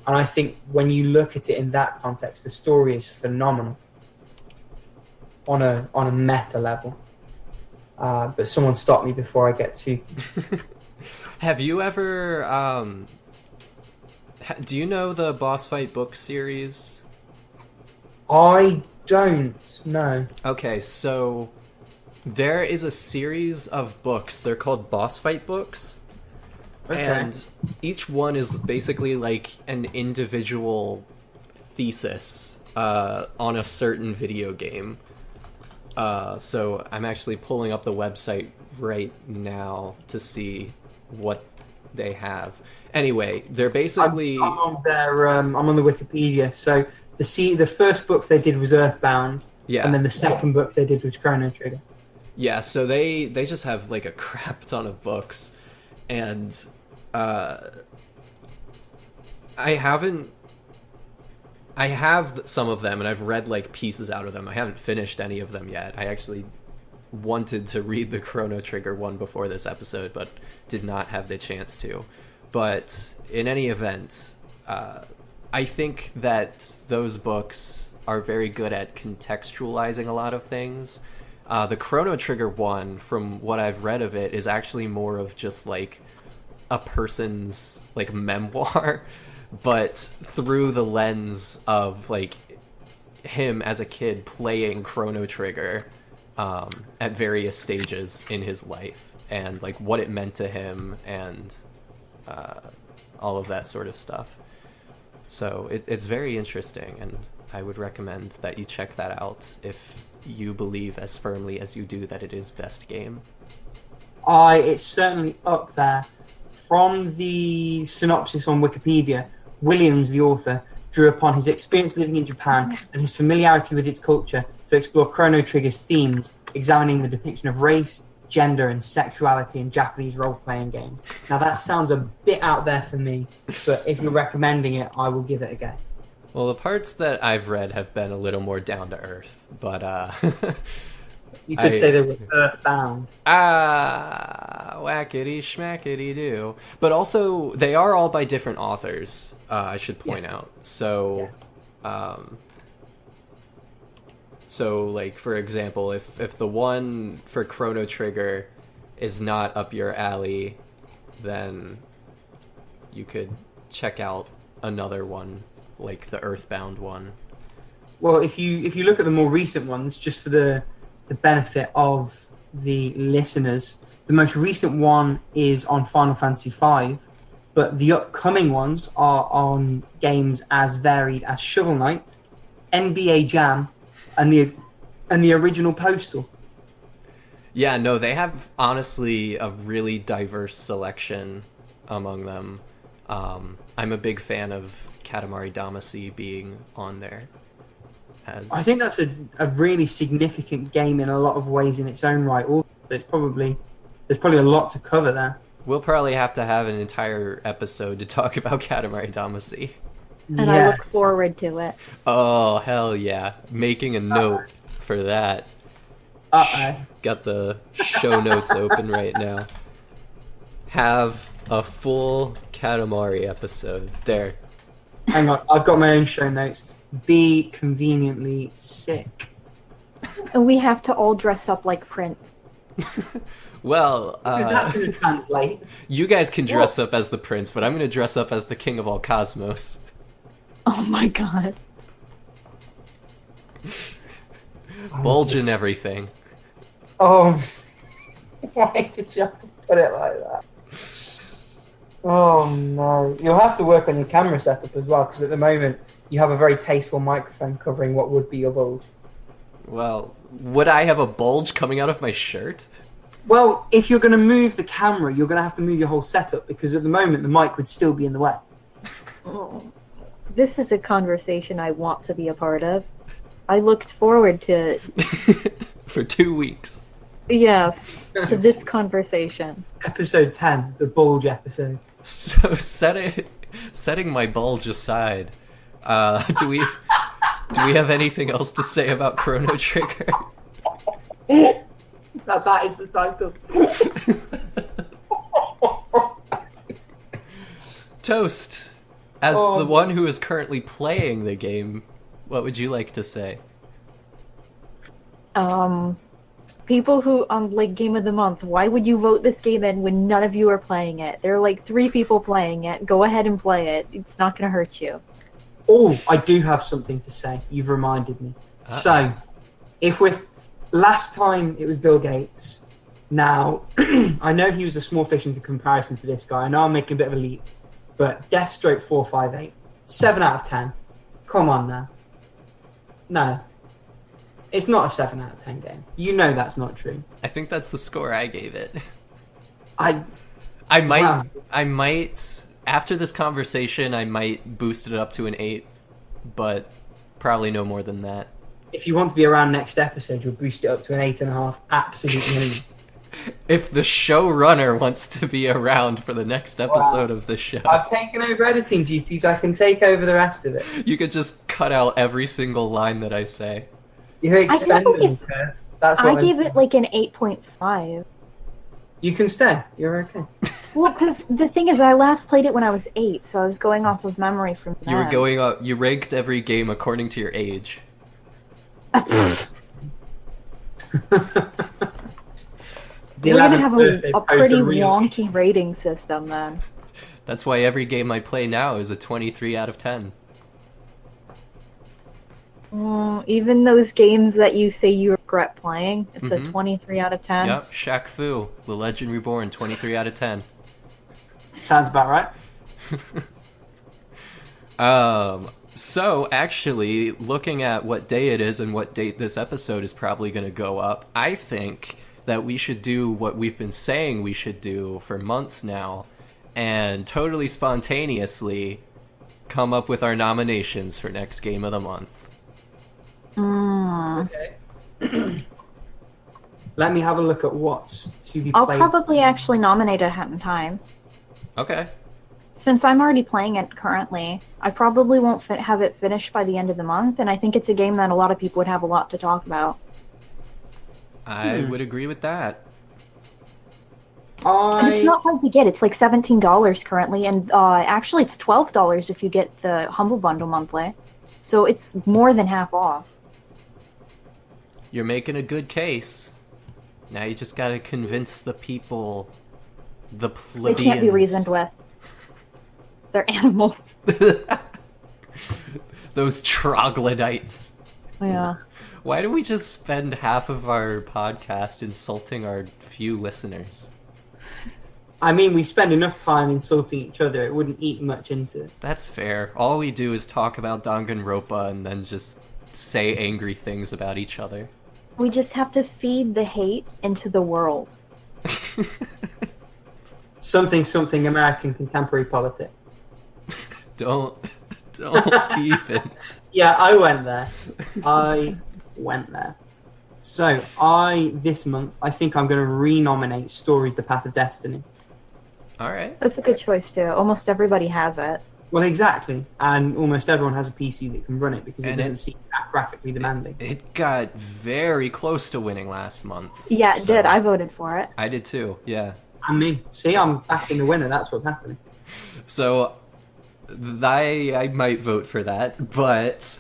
And I think when you look at it in that context, the story is phenomenal on a meta level. But someone stop me before I get too... Have you ever... do you know the Boss Fight book series? I don't know. Okay, so there is a series of books. They're called Boss Fight books. Okay. And each one is basically like an individual thesis on a certain video game. So I'm actually pulling up the website right now to see what they have. Anyway, they're basically... I'm on their I'm on the Wikipedia. So the first book they did was Earthbound. Yeah. And then the second book they did was Chrono Trigger. Yeah, so they just have like a crap ton of books, and I have some of them, and I've read like pieces out of them. I haven't finished any of them yet. I actually wanted to read the Chrono Trigger one before this episode, but did not have the chance to. But in any event, I think that those books are very good at contextualizing a lot of things. The Chrono Trigger one, from what I've read of it, is actually more of just like a person's like memoir, but through the lens of like him as a kid playing Chrono Trigger at various stages in his life, and like what it meant to him, and all of that sort of stuff. So it's very interesting, and I would recommend that you check that out if you believe as firmly as you do that it is best game. It's certainly up there. From the synopsis on Wikipedia, Williams, the author, drew upon his experience living in Japan and his familiarity with its culture to explore Chrono Trigger's themes, examining the depiction of race, gender, and sexuality in Japanese role-playing games. Now that sounds a bit out there for me, but if you're recommending it, I will give it a go. Well, the parts that I've read have been a little more down to earth, but you could say they were earthbound. Whackity schmackity do. But also, they are all by different authors, I should point out. So, so like, for example, if the one for Chrono Trigger is not up your alley, then you could check out another one, like the Earthbound one. Well, if you look at the more recent ones, just for the benefit of the listeners, the most recent one is on Final Fantasy V, but the upcoming ones are on games as varied as Shovel Knight, NBA Jam, and the original Postal. Yeah, no, they have honestly a really diverse selection among them. I'm a big fan of Katamari Damacy being on there. I think that's a really significant game in a lot of ways in its own right. Also, there's probably a lot to cover there. We'll probably have to have an entire episode to talk about Katamari Damacy. And I look forward to it. Oh, hell yeah. Making a note for that. Got the show notes open right now. Have a full Katamari episode. There. Hang on, I've got my own show notes. Be conveniently sick. And we have to all dress up like Prince. Well, because that's going to translate. You guys can dress up as the prince, but I'm going to dress up as the king of all cosmos. Oh my god. Bulge and everything. Oh, why did you have to put it like that? Oh no. You'll have to work on your camera setup as well, because at the moment you have a very tasteful microphone covering what would be your bulge. Well, would I have a bulge coming out of my shirt? Well, if you're going to move the camera, you're going to have to move your whole setup, because at the moment the mic would still be in the way. Oh. This is a conversation I want to be a part of. I looked forward to for 2 weeks. Yes, to this conversation. Episode 10, the bulge episode. So setting my bulge aside, do we have anything else to say about Chrono Trigger? That is the title. Toast, as the one who is currently playing the game, what would you like to say? People who like Game of the Month, why would you vote this game in when none of you are playing it? There are like 3 people playing it. Go ahead and play it. It's not going to hurt you. Oh, I do have something to say. You've reminded me. So, last time it was Bill Gates. Now, I know he was a small fish into comparison to this guy. I know I'm making a bit of a leap. But Deathstroke 458, 7 out of 10. Come on now. No. It's not a 7 out of 10 game. You know that's not true. I think that's the score I gave it. I might, after this conversation, I might boost it up to an 8, but probably no more than that. If you want to be around next episode, you'll boost it up to an 8.5. Absolutely. If the showrunner wants to be around for the next episode of the show. I've taken over editing duties. I can take over the rest of it. You could just cut out every single line that I say. You're expendable, Kerf. That's what I gave it like an 8.5. You can stay. You're okay. Well, because the thing is, I last played it when I was 8, so I was going off of memory from then. You were going up. You ranked every game according to your age. We're gonna have a pretty wonky rating system then. That's why every game I play now is a 23 out of 10. Even those games that you say you regret playing, it's a 23 out of 10. Yep, Shaq Fu, The Legend Reborn, 23 out of 10. Sounds about right. So, actually, looking at what day it is and what date this episode is probably going to go up, I think that we should do what we've been saying we should do for months now, and totally spontaneously come up with our nominations for next Game of the Month. Okay. Let me have a look at what's to be I'll played. probably actually nominate ahead in time. Okay. Since I'm already playing it currently, I probably won't have it finished by the end of the month, and I think it's a game that a lot of people would have a lot to talk about. I would agree with that. And it's not hard to get. It's like $17 currently, and actually it's $12 if you get the Humble Bundle monthly. So it's more than half off. You're making a good case. Now you just gotta convince the people, the plebeians. They can't be reasoned with. They're animals. Those troglodytes. Yeah. Why do we just spend half of our podcast insulting our few listeners? I mean, we spend enough time insulting each other, it wouldn't eat much into it. That's fair. All we do is talk about Danganronpa and then just say angry things about each other. We just have to feed the hate into the world. Something American contemporary politics. Don't even. Yeah, I went there. So, this month, I think I'm going to renominate Stories The Path of Destiny. Alright. That's a good choice, too. Almost everybody has it. Well, exactly. And almost everyone has a PC that can run it because it And doesn't seem that graphically demanding. It got very close to winning last month. Yeah, it did. I voted for it. I did too, yeah. And me. See, I'm backing the winner. That's what's happening. So, I might vote for that, but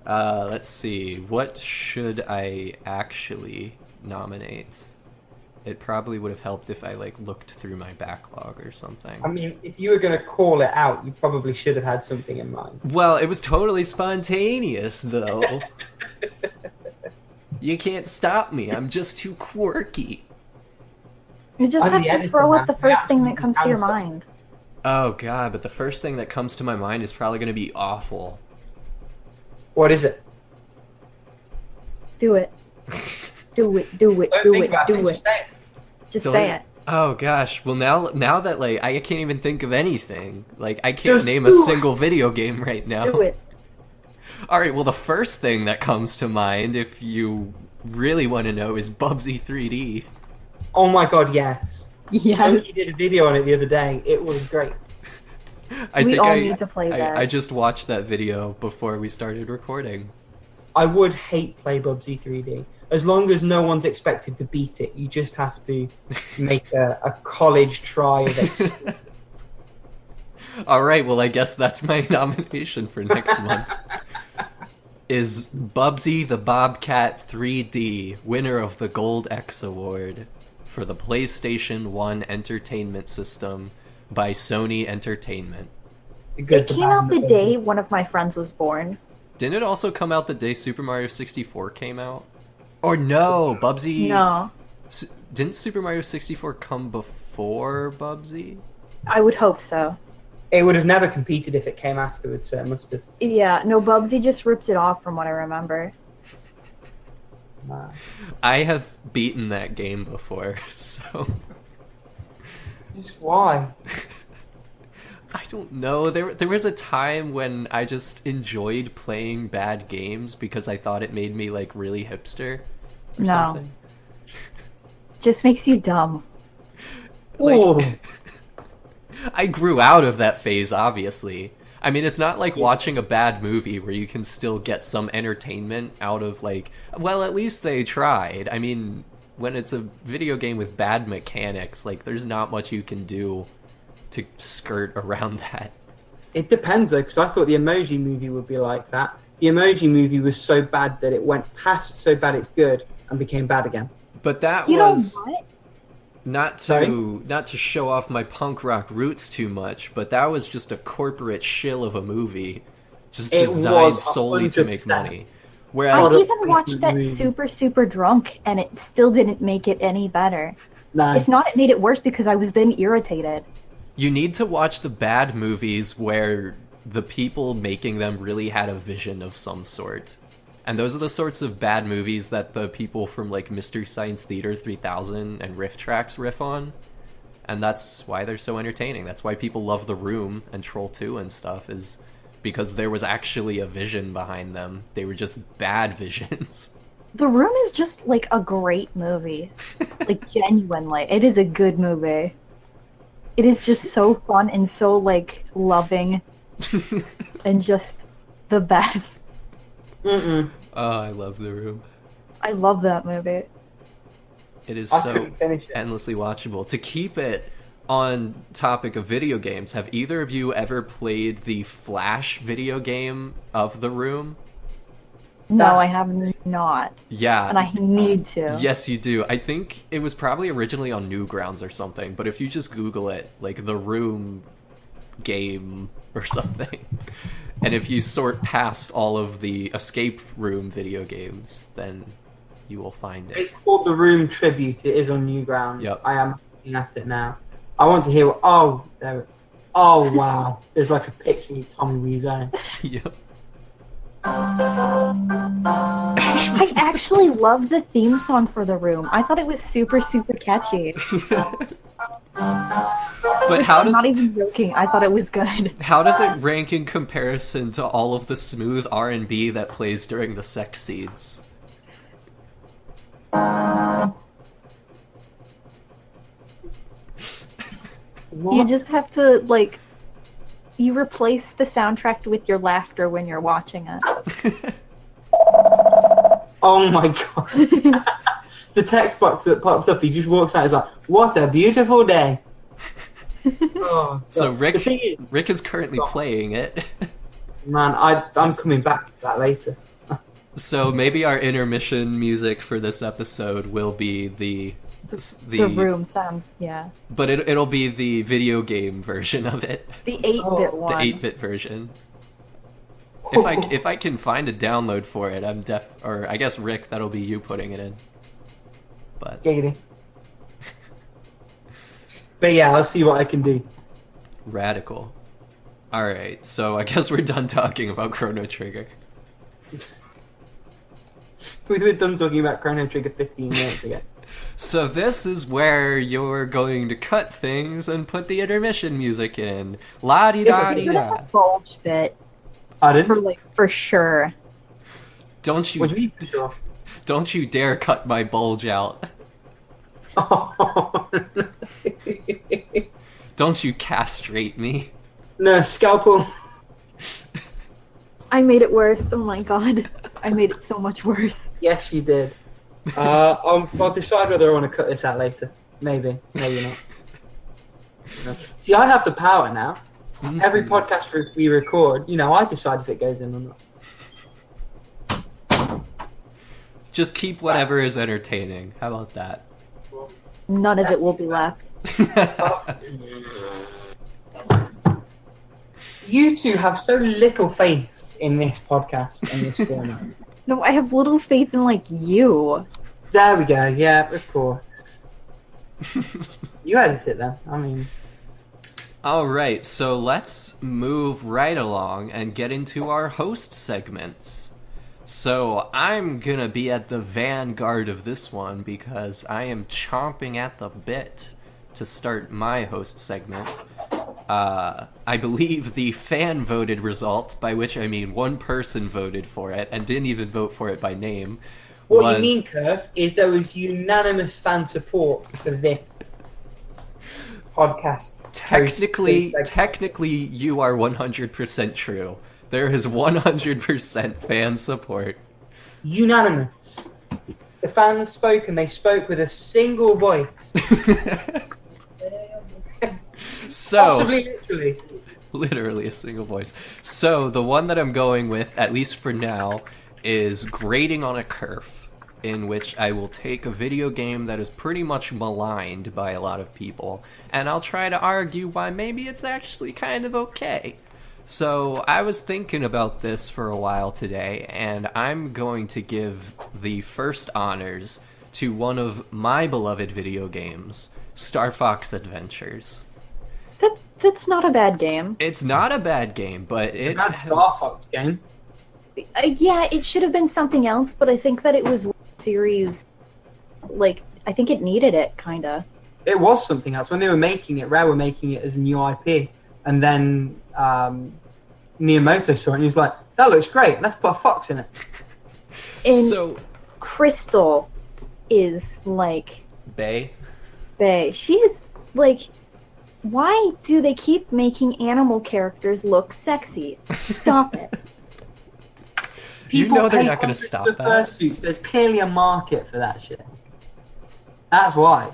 let's see. What should I actually nominate? It probably would have helped if I looked through my backlog or something. I mean, if you were going to call it out, you probably should have had something in mind. Well, it was totally spontaneous, though. You can't stop me. I'm just too quirky. You just I'm have the to editor, throw man. out the first thing that Yeah, comes to your stuff. mind. Oh, God, but the first thing that comes to my mind is probably going to be awful. What is it? Do it. Do it. Do it. Don't Do think it. about it. Do Just it. say it. Just Don't- say it. Oh, gosh. Well, now that, I can't even think of anything. I can't Just name a do it. single video game right now. Do it. Alright, well, the first thing that comes to mind, if you really want to know, is Bubsy 3D. Oh my god, yes. Yes. Monkey did a video on it the other day. It was great. We all need to play that. I just watched that video before we started recording. I would hate Play Bubsy 3D. As long as no one's expected to beat it, you just have to make a college try of it. Alright, well, I guess that's my nomination for next month. Is Bubsy the Bobcat 3D, winner of the Gold X Award for the PlayStation 1 Entertainment System by Sony Entertainment. Good, It the came bad, out and the good. day one of my friends was born. Didn't it also come out the day Super Mario 64 came out? Or no, Bubsy... No. Didn't Super Mario 64 come before Bubsy? I would hope so. It would have never competed if it came afterwards, so it must have. Yeah, no, Bubsy just ripped it off from what I remember. I have beaten that game before, so... Just why? I don't know. There was a time when I just enjoyed playing bad games because I thought it made me really hipster or No. something. Just makes you dumb. Oh, I grew out of that phase, obviously. I mean, it's not like watching a bad movie where you can still get some entertainment out of well, at least they tried. I mean, when it's a video game with bad mechanics, there's not much you can do to skirt around that. it depends though, because I thought the Emoji Movie would be like that. The Emoji Movie was so bad that it went past so bad it's good and became bad again. But that You know was what? not to show off my punk rock roots too much, but that was just a corporate shill of a movie, just It designed was solely to make 100%. money. I Whereas even watched that super drunk, and it still didn't make it any better. No. If not, it made it worse because I was then irritated. you need to watch the bad movies where the people making them really had a vision of some sort. And those are the sorts of bad movies that the people from Mystery Science Theater 3000 and Riff Tracks riff on. And that's why they're so entertaining. That's why people love The Room and Troll 2 and stuff, is because there was actually a vision behind them. They were just bad visions. The Room is just a great movie. Genuinely. It is a good movie. It is just so fun and so loving and just the best. Mm-mm. Oh, I love The Room. I love that movie. It is I so couldn't finish it. endlessly watchable. To keep it on topic of video games, have either of you ever played the Flash video game of The Room? No, That's- I have not. Yeah. And I need to. Yes, you do. I think it was probably originally on Newgrounds or something, but if you just Google it, The Room game or something, and if you sort past all of the escape room video games, then you will find It's it. called The Room Tribute. It is on Newgrounds. Yep. I am looking at it now. I want to hear. Oh, there. Oh wow! There's like a picture of Tommy Wiseau. Yep. I actually love the theme song for The Room. I thought it was super, super catchy. But how I'm does not even joking. I thought it was good. how does it rank in comparison to all of the smooth R&B that plays during the sex scenes? You just have to, like, you replace the soundtrack with your laughter when you're watching it. Oh my god! The text box that pops up, he just walks out. He's like, "What a beautiful day!" Oh, So God. The thing Rick is currently playing it. man, I'm coming back to that later. So maybe our intermission music for this episode will be the Room sound, yeah. but it'll be the video game version of it, The 8-bit one. the 8-bit version. Oh. If I can find a download for it, or I guess Rick, that'll be you putting it in. But Giggity. But yeah, I'll see what I can do. radical. All right, so I guess we're done talking about Chrono Trigger. We were done talking about Chrono Trigger 15 minutes ago. So this is where you're going to cut things and put the intermission music in. La di da di You're gonna da. have Bulge bit Pardon? for sure. Don't you What do you mean? Sure? don't you dare cut my bulge out. Oh, Don't you castrate me. no, scalpel. I made it worse. Oh my god. I made it so much worse. Yes, you did. I'll decide whether I want to cut this out later. Maybe not. See, I have the power now. Every podcast we record, I decide if it goes in or not. Just keep whatever is entertaining. How about that? None of it will be left. You two have so little faith in this podcast and this format. No, I have little faith in, like, you. There we go. Yeah, of course. You edit it then. I mean, Alright, so let's move right along and get into our host segments. So I'm gonna be at the vanguard of this one because I am chomping at the bit to start my host segment. I believe the fan-voted result, by which I mean one person voted for it and didn't even vote for it by name, what you mean, Kerf, is there was unanimous fan support for this podcast. Technically, you are 100% true. There is 100% fan support. Unanimous. The fans spoke, and they spoke with a single voice. So, Possibly literally. literally a single voice. So, the one that I'm going with, at least for now, is Grading on a Kerf, in which I will take a video game that is pretty much maligned by a lot of people, and I'll try to argue why maybe it's actually kind of okay. So, I was thinking about this for a while today, and I'm going to give the first honors to one of my beloved video games, Star Fox Adventures. That's not a bad game. It's not a bad game, but It's a bad Star Fox game. Yeah, it should have been something else, but I think that it was one series, like, I think it needed it, kinda. It was something else. When they were making it, Rare were making it as a new IP, and then Miyamoto saw it and he was like, that looks great, let's put a fox in it. And So, Crystal is, like, Bay? She is, like, why do they keep making animal characters look sexy? Stop it. You know they're pay not gonna hundreds stop for that. fursuits. There's clearly a market for that shit. That's why.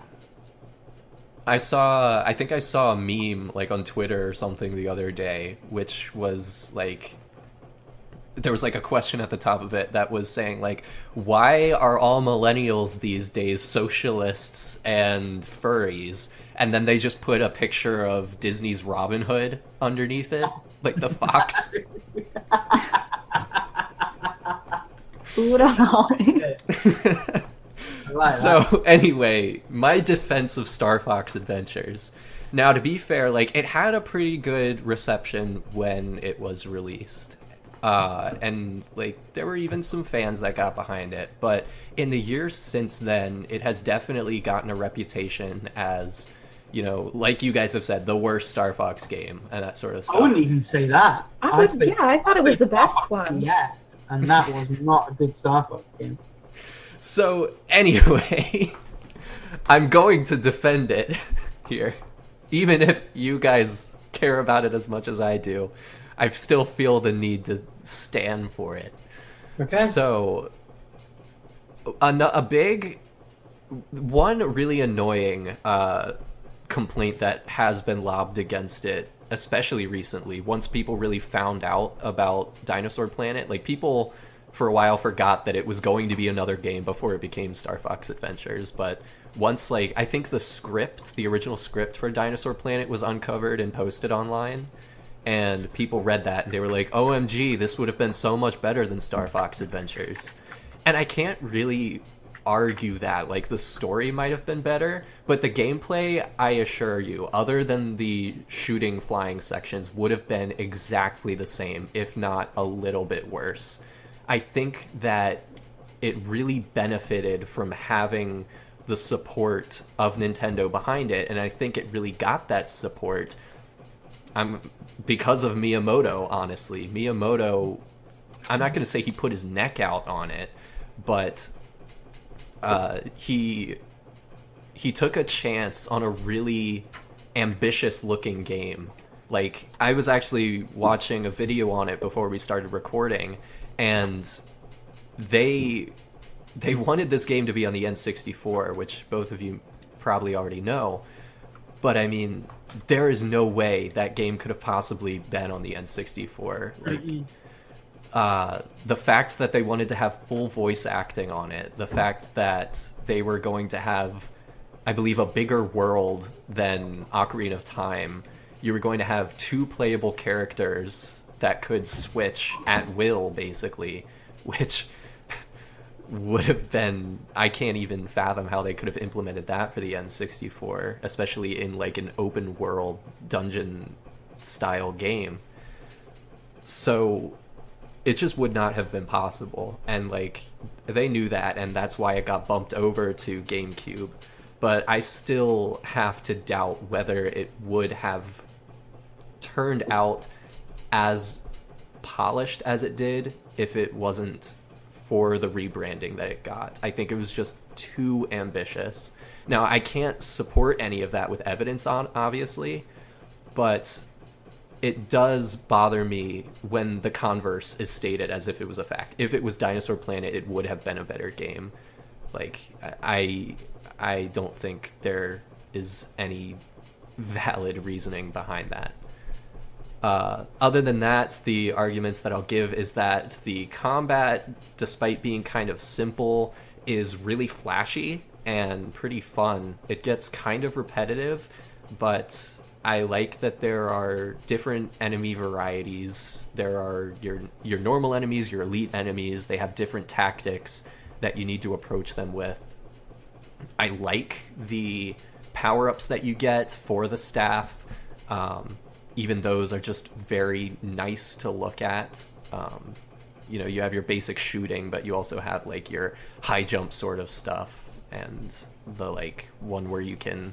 I think I saw a meme, like, on Twitter or something the other day, which was, like, there was, like, a question at the top of it that was saying, like, why are all millennials these days socialists and furries? And then they just put a picture of Disney's Robin Hood underneath it, like the fox. Ooh, no. I like So that. anyway, my defense of Star Fox Adventures. Now, to be fair, like, it had a pretty good reception when it was released. And, like, there were even some fans that got behind it. But in the years since then, it has definitely gotten a reputation as, you know, like you guys have said, the worst Star Fox game and that sort of stuff. I wouldn't even say that. I thought it was the best one. Yeah, and that was not a good Star Fox game. So, anyway, I'm going to defend it here. Even if you guys care about it as much as I do, I still feel the need to stand for it. Okay. So, a big, one really annoying complaint that has been lobbed against it, especially recently, once people really found out about Dinosaur Planet, like, people for a while forgot that it was going to be another game before it became Star Fox Adventures, but once, like, I think the original script for Dinosaur Planet was uncovered and posted online, and people read that and they were like, OMG, this would have been so much better than Star Fox Adventures. And I can't really argue that. Like, the story might have been better, but the gameplay, I assure you, other than the shooting flying sections, would have been exactly the same, if not a little bit worse. I think that it really benefited from having the support of Nintendo behind it, and I think it really got that support because of Miyamoto, honestly. Miyamoto, I'm not going to say he put his neck out on it, but he took a chance on a really ambitious looking game. Like, I was actually watching a video on it before we started recording, and they wanted this game to be on the N64, which both of you probably already know. But I mean, there is no way that game could have possibly been on the N64. Like, the fact that they wanted to have full voice acting on it, the fact that they were going to have, I believe, a bigger world than Ocarina of Time. You were going to have 2 playable characters that could switch at will, basically, which would have been, I can't even fathom how they could have implemented that for the N64, especially in, like, an open world dungeon style game. So it just would not have been possible, and, like, they knew that, and that's why it got bumped over to GameCube. But I still have to doubt whether it would have turned out as polished as it did if it wasn't for the rebranding that it got. I think it was just too ambitious. Now, I can't support any of that with evidence on, obviously, but it does bother me when the converse is stated as if it was a fact. If it was Dinosaur Planet, it would have been a better game. Like, I don't think there is any valid reasoning behind that. Other than that, the arguments that I'll give is that the combat, despite being kind of simple, is really flashy and pretty fun. It gets kind of repetitive, but I like that there are different enemy varieties. There are your normal enemies, your elite enemies. They have different tactics that you need to approach them with. I like the power-ups that you get for the staff. Even those are just very nice to look at. You know, you have your basic shooting, but you also have, like, your high jump sort of stuff, and the, like, one where you can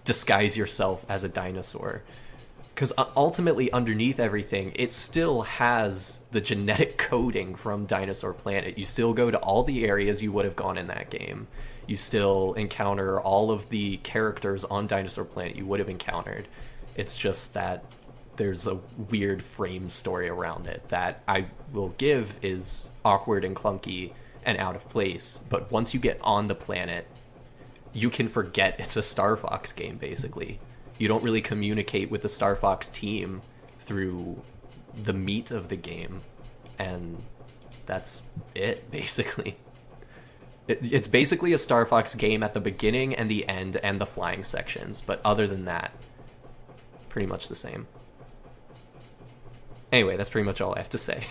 disguise yourself as a dinosaur. Because ultimately, underneath everything, it still has the genetic coding from Dinosaur Planet. You still go to all the areas you would have gone in that game. You still encounter all of the characters on Dinosaur Planet you would have encountered. It's just that there's a weird frame story around it that I will give is awkward and clunky and out of place. But once you get on the planet, you can forget it's a Star Fox game, basically. You don't really communicate with the Star Fox team through the meat of the game, and that's it, basically. It's basically a Star Fox game at the beginning and the end and the flying sections, but other than that, pretty much the same. Anyway, that's pretty much all I have to say.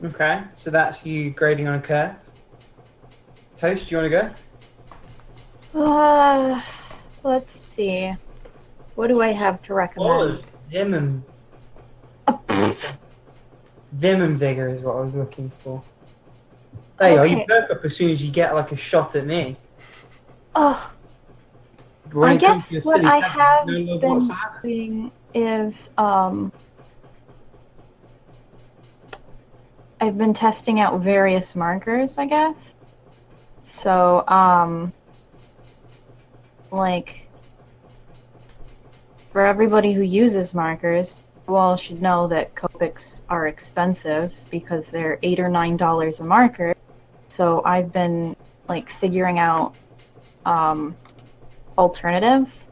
Okay, so that's you grading on a curve. Toast, do you want to go? Let's see. What do I have to All recommend? of Vim and Vim and Vigor is what I was looking for. Hey, are you Okay. perk up as soon as you get like a shot at me? Oh, When I it comes guess to a what silly I segment, have no love been whatsoever. doing is I've been testing out various markers, I guess. So, like, for everybody who uses markers, you all should know that Copics are expensive because they're $8 or $9 a marker. So I've been, like, figuring out alternatives.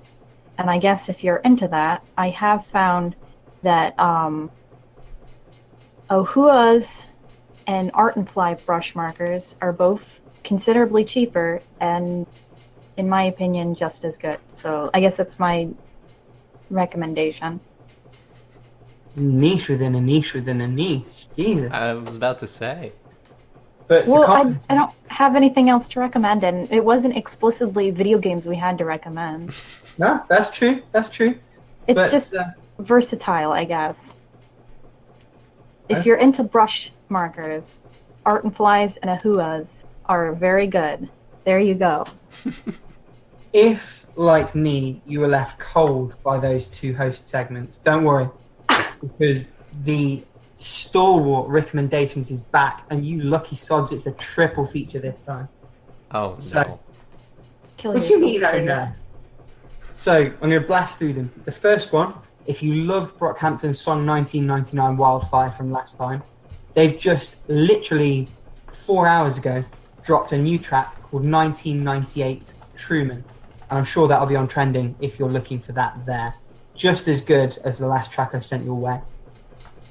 And I guess if you're into that, I have found that Ohua's and Art and Fly brush markers are both considerably cheaper and, in my opinion, just as good. So I guess that's my recommendation. Niche within a niche within a niche. Jesus. I was about to say. But Well, to comment, I don't have anything else to recommend, and it wasn't explicitly video games we had to recommend. no, that's true. That's true. It's But, just versatile, I guess. If Okay. you're into brush markers, Art and Flies and Ahuas are very good. There you go. If, like me, you were left cold by those two host segments, don't worry, because the stalwart recommendations is back, and you lucky sods, it's a triple feature this time. Oh, So- no. Kill What do you yourself, mean, oh please. no? So, I'm going to blast through them. The first one, if you loved Brockhampton's song 1999 Wildfire from last time, they've just literally 4 hours ago dropped a new track called 1998 Truman. And I'm sure that'll be on trending if you're looking for that there. Just as good as the last track I sent your way.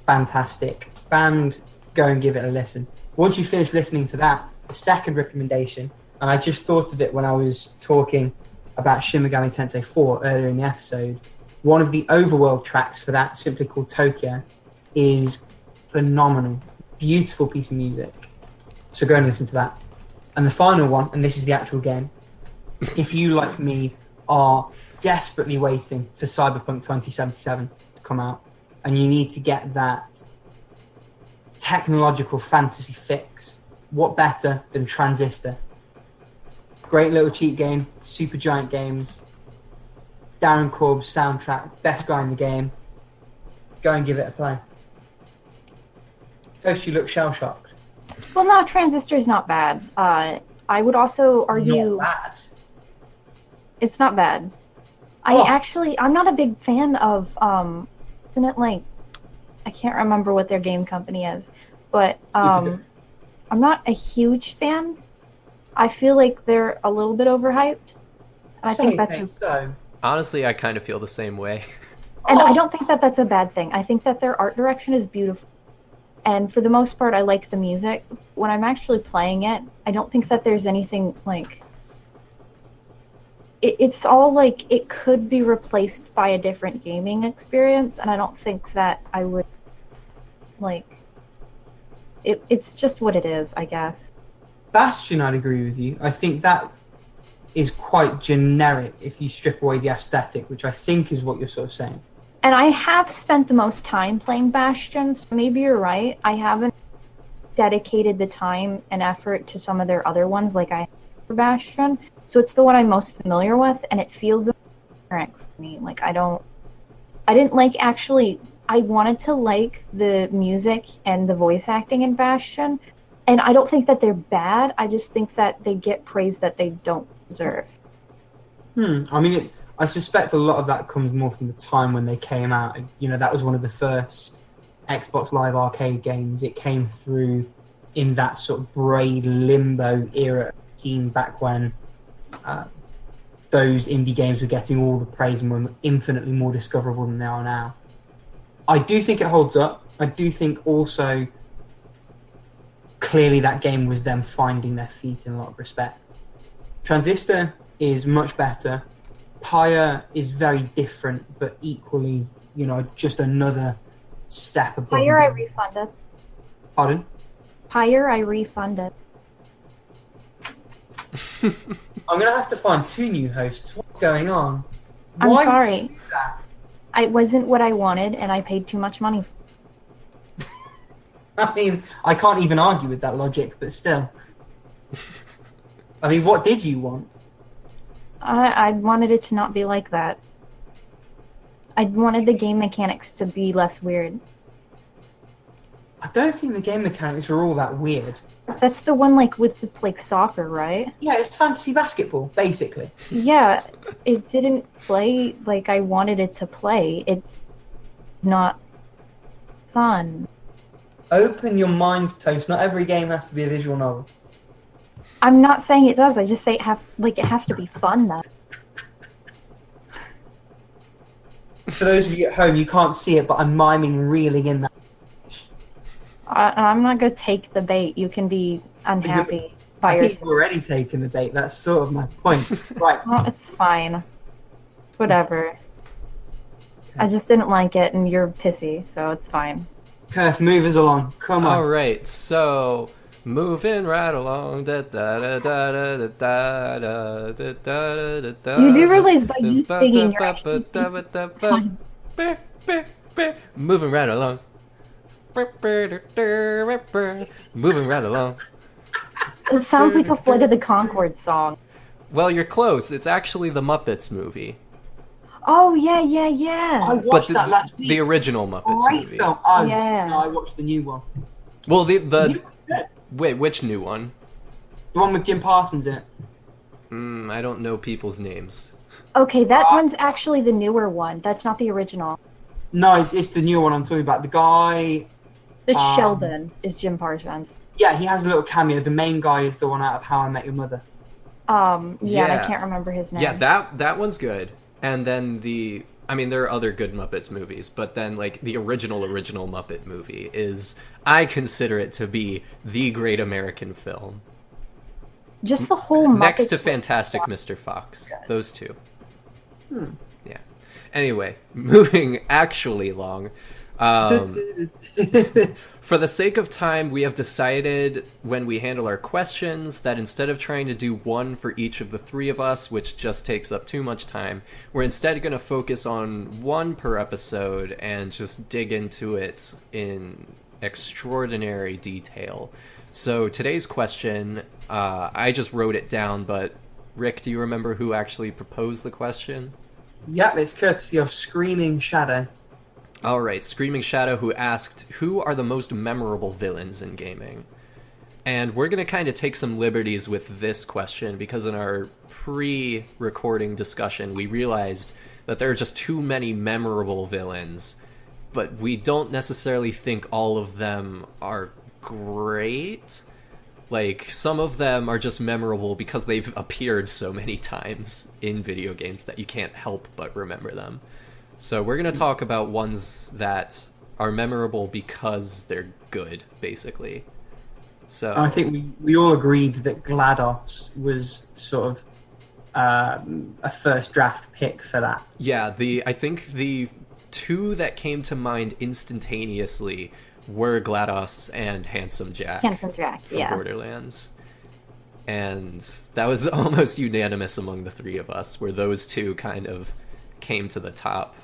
Fantastic. Band, go and give it a listen. Once you finish listening to that, the second recommendation, and I just thought of it when I was talking about Shin Megami Tensei 4 earlier in the episode, one of the overworld tracks for that, simply called Tokyo, is phenomenal. Beautiful piece of music. So go and listen to that. And the final one, and this is the actual game, if you, like me, are desperately waiting for Cyberpunk 2077 to come out, and you need to get that technological fantasy fix, what better than Transistor? Great little cheat game, super giant games, Darren Korb's soundtrack, best guy in the game. Go and give it a play. Toast, you look shell-shocked. Well, no, Transistor's not bad. I would also argue Not bad. it's not bad. I'm not a big fan of, isn't it like, I can't remember what their game company is, but I'm not a huge fan. I feel like they're a little bit overhyped. And I think that's so. Honestly, I kind of feel the same way. And I don't think that that's a bad thing. I think that their art direction is beautiful. And for the most part, I like the music. When I'm actually playing it, I don't think that there's anything like... It's all like it could be replaced by a different gaming experience, and I don't think that I would, like... It's just what it is, I guess. Bastion, I'd agree with you. I think that is quite generic if you strip away the aesthetic, which I think is what you're sort of saying. And I have spent the most time playing Bastion, so maybe you're right. I haven't dedicated the time and effort to some of their other ones like I have for Bastion. So it's the one I'm most familiar with, and it feels different for me. Like, I wanted to like the music and the voice acting in Bastion, and I don't think that they're bad. I just think that they get praise that they don't deserve. I mean, I suspect a lot of that comes more from the time when they came out. You know, that was one of the first Xbox Live Arcade games. It came through in that sort of Braid Limbo era team back when those indie games were getting all the praise and were infinitely more discoverable than they are now. I do think it holds up. I do think also clearly that game was them finding their feet in a lot of respect. Transistor is much better. Pyre is very different, but equally, you know, just another step above. Pyre, I refunded. Pardon? Pyre, I refunded. I'm going to have to find two new hosts. What's going on? I'm Why would sorry. you do that? It wasn't what I wanted, and I paid too much money. I mean, I can't even argue with that logic, but still. I mean, what did you want? I wanted it to not be like that. I wanted the game mechanics to be less weird. I don't think the game mechanics are all that weird. That's the one like with the like soccer, right? Yeah, it's fantasy basketball, basically. Yeah, it didn't play like I wanted it to play. It's not fun. Open your mind, Toast. Not every game has to be a visual novel. I'm not saying it does. I just say it has to be fun though. For those of you at home, you can't see it, but I'm miming reeling in that. I'm not gonna take the bait. You can be unhappy by I think yourself. you've already taken the bait. That's sort of my point. Right. Well, it's fine. Whatever. I just didn't like it, and you're pissy, so it's fine. Kerf, move us along. Come on. All right, so moving right along. Da, da, da, da, da, da, da, da, da, da, da, You do realize by you da, singing, da, you're da, actually da, da, da, da, da, da, da, moving right along. Moving right along. It sounds like a Flight of the Conchords song. Well, you're close. It's actually the Muppets movie. Oh, yeah. I But watched that last week. the original Muppets Great movie. film. Oh, Yeah. no, I watched the new one. Well, The the new one's good. wait, which new one? The one with Jim Parsons in it. I don't know people's names. Okay, that one's actually the newer one. That's not the original. No, it's the new one I'm talking about. The guy... The Sheldon is Jim Parsons. Yeah, he has a little cameo. The main guy is the one out of How I Met Your Mother. Yeah, and Yeah. I can't remember his name. Yeah, that one's good. And then I mean, there are other good Muppets movies, but then like the original Muppet movie is, I consider it to be the great American film. Just the whole Muppets. Next to Fantastic Mr. Fox. Those two. Yeah. Anyway, moving actually along. For the sake of time, we have decided when we handle our questions that instead of trying to do one for each of the three of us, which just takes up too much time, we're instead going to focus on one per episode and just dig into it in extraordinary detail. So today's question, I just wrote it down, but Rick, do you remember who actually proposed the question? Yep, it's courtesy of Screaming Shadow. All right, Screaming Shadow, who asked, who are the most memorable villains in gaming? And we're going to kind of take some liberties with this question because in our pre-recording discussion, we realized that there are just too many memorable villains, but we don't necessarily think all of them are great. Like, some of them are just memorable because they've appeared so many times in video games that you can't help but remember them. So we're going to talk about ones that are memorable because they're good, basically. So I think we all agreed that GLaDOS was sort of a first draft pick for that. yeah, I think the two that came to mind instantaneously were GLaDOS and Handsome Jack. Handsome Jack, from yeah. Borderlands. And that was almost unanimous among the three of us, where those two kind of came to the top.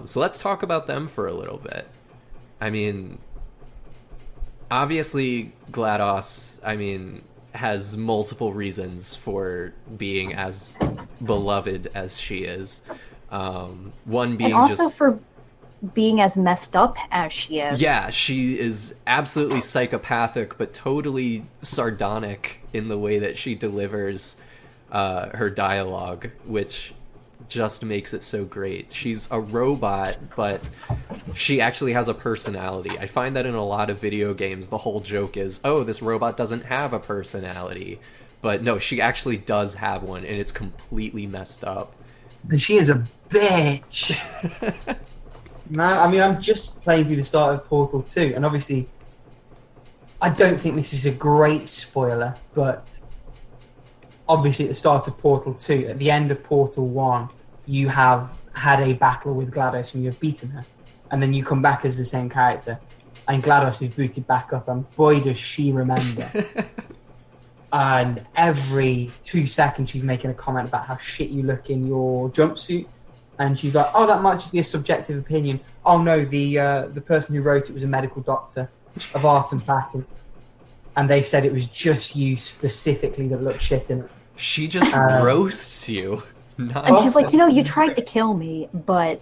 So let's talk about them for a little bit. I mean, obviously GLaDOS, has multiple reasons for being as beloved as she is. One being and also just... for being as messed up as she is. Yeah, she is absolutely psychopathic, but totally sardonic in the way that she delivers her dialogue, which just makes it so great. She's a robot, but she actually has a personality. I find that in a lot of video games, the whole joke is, oh, this robot doesn't have a personality. But no, she actually does have one, and it's completely messed up. And she is a bitch. Man, I'm just playing through the start of Portal 2, and obviously, I don't think this is a great spoiler, but obviously at the start of Portal 2, at the end of Portal 1, you have had a battle with GLaDOS and you have beaten her. And then you come back as the same character, and GLaDOS is booted back up, and boy does she remember. and every 2 seconds she's making a comment about how shit you look in your jumpsuit, and she's like, "Oh, that might just be a subjective opinion. Oh no, the person who wrote it was a medical doctor of art and fashion, and they said it was just you specifically that looked shit in it." She just roasts you. And she's like, you tried to kill me, but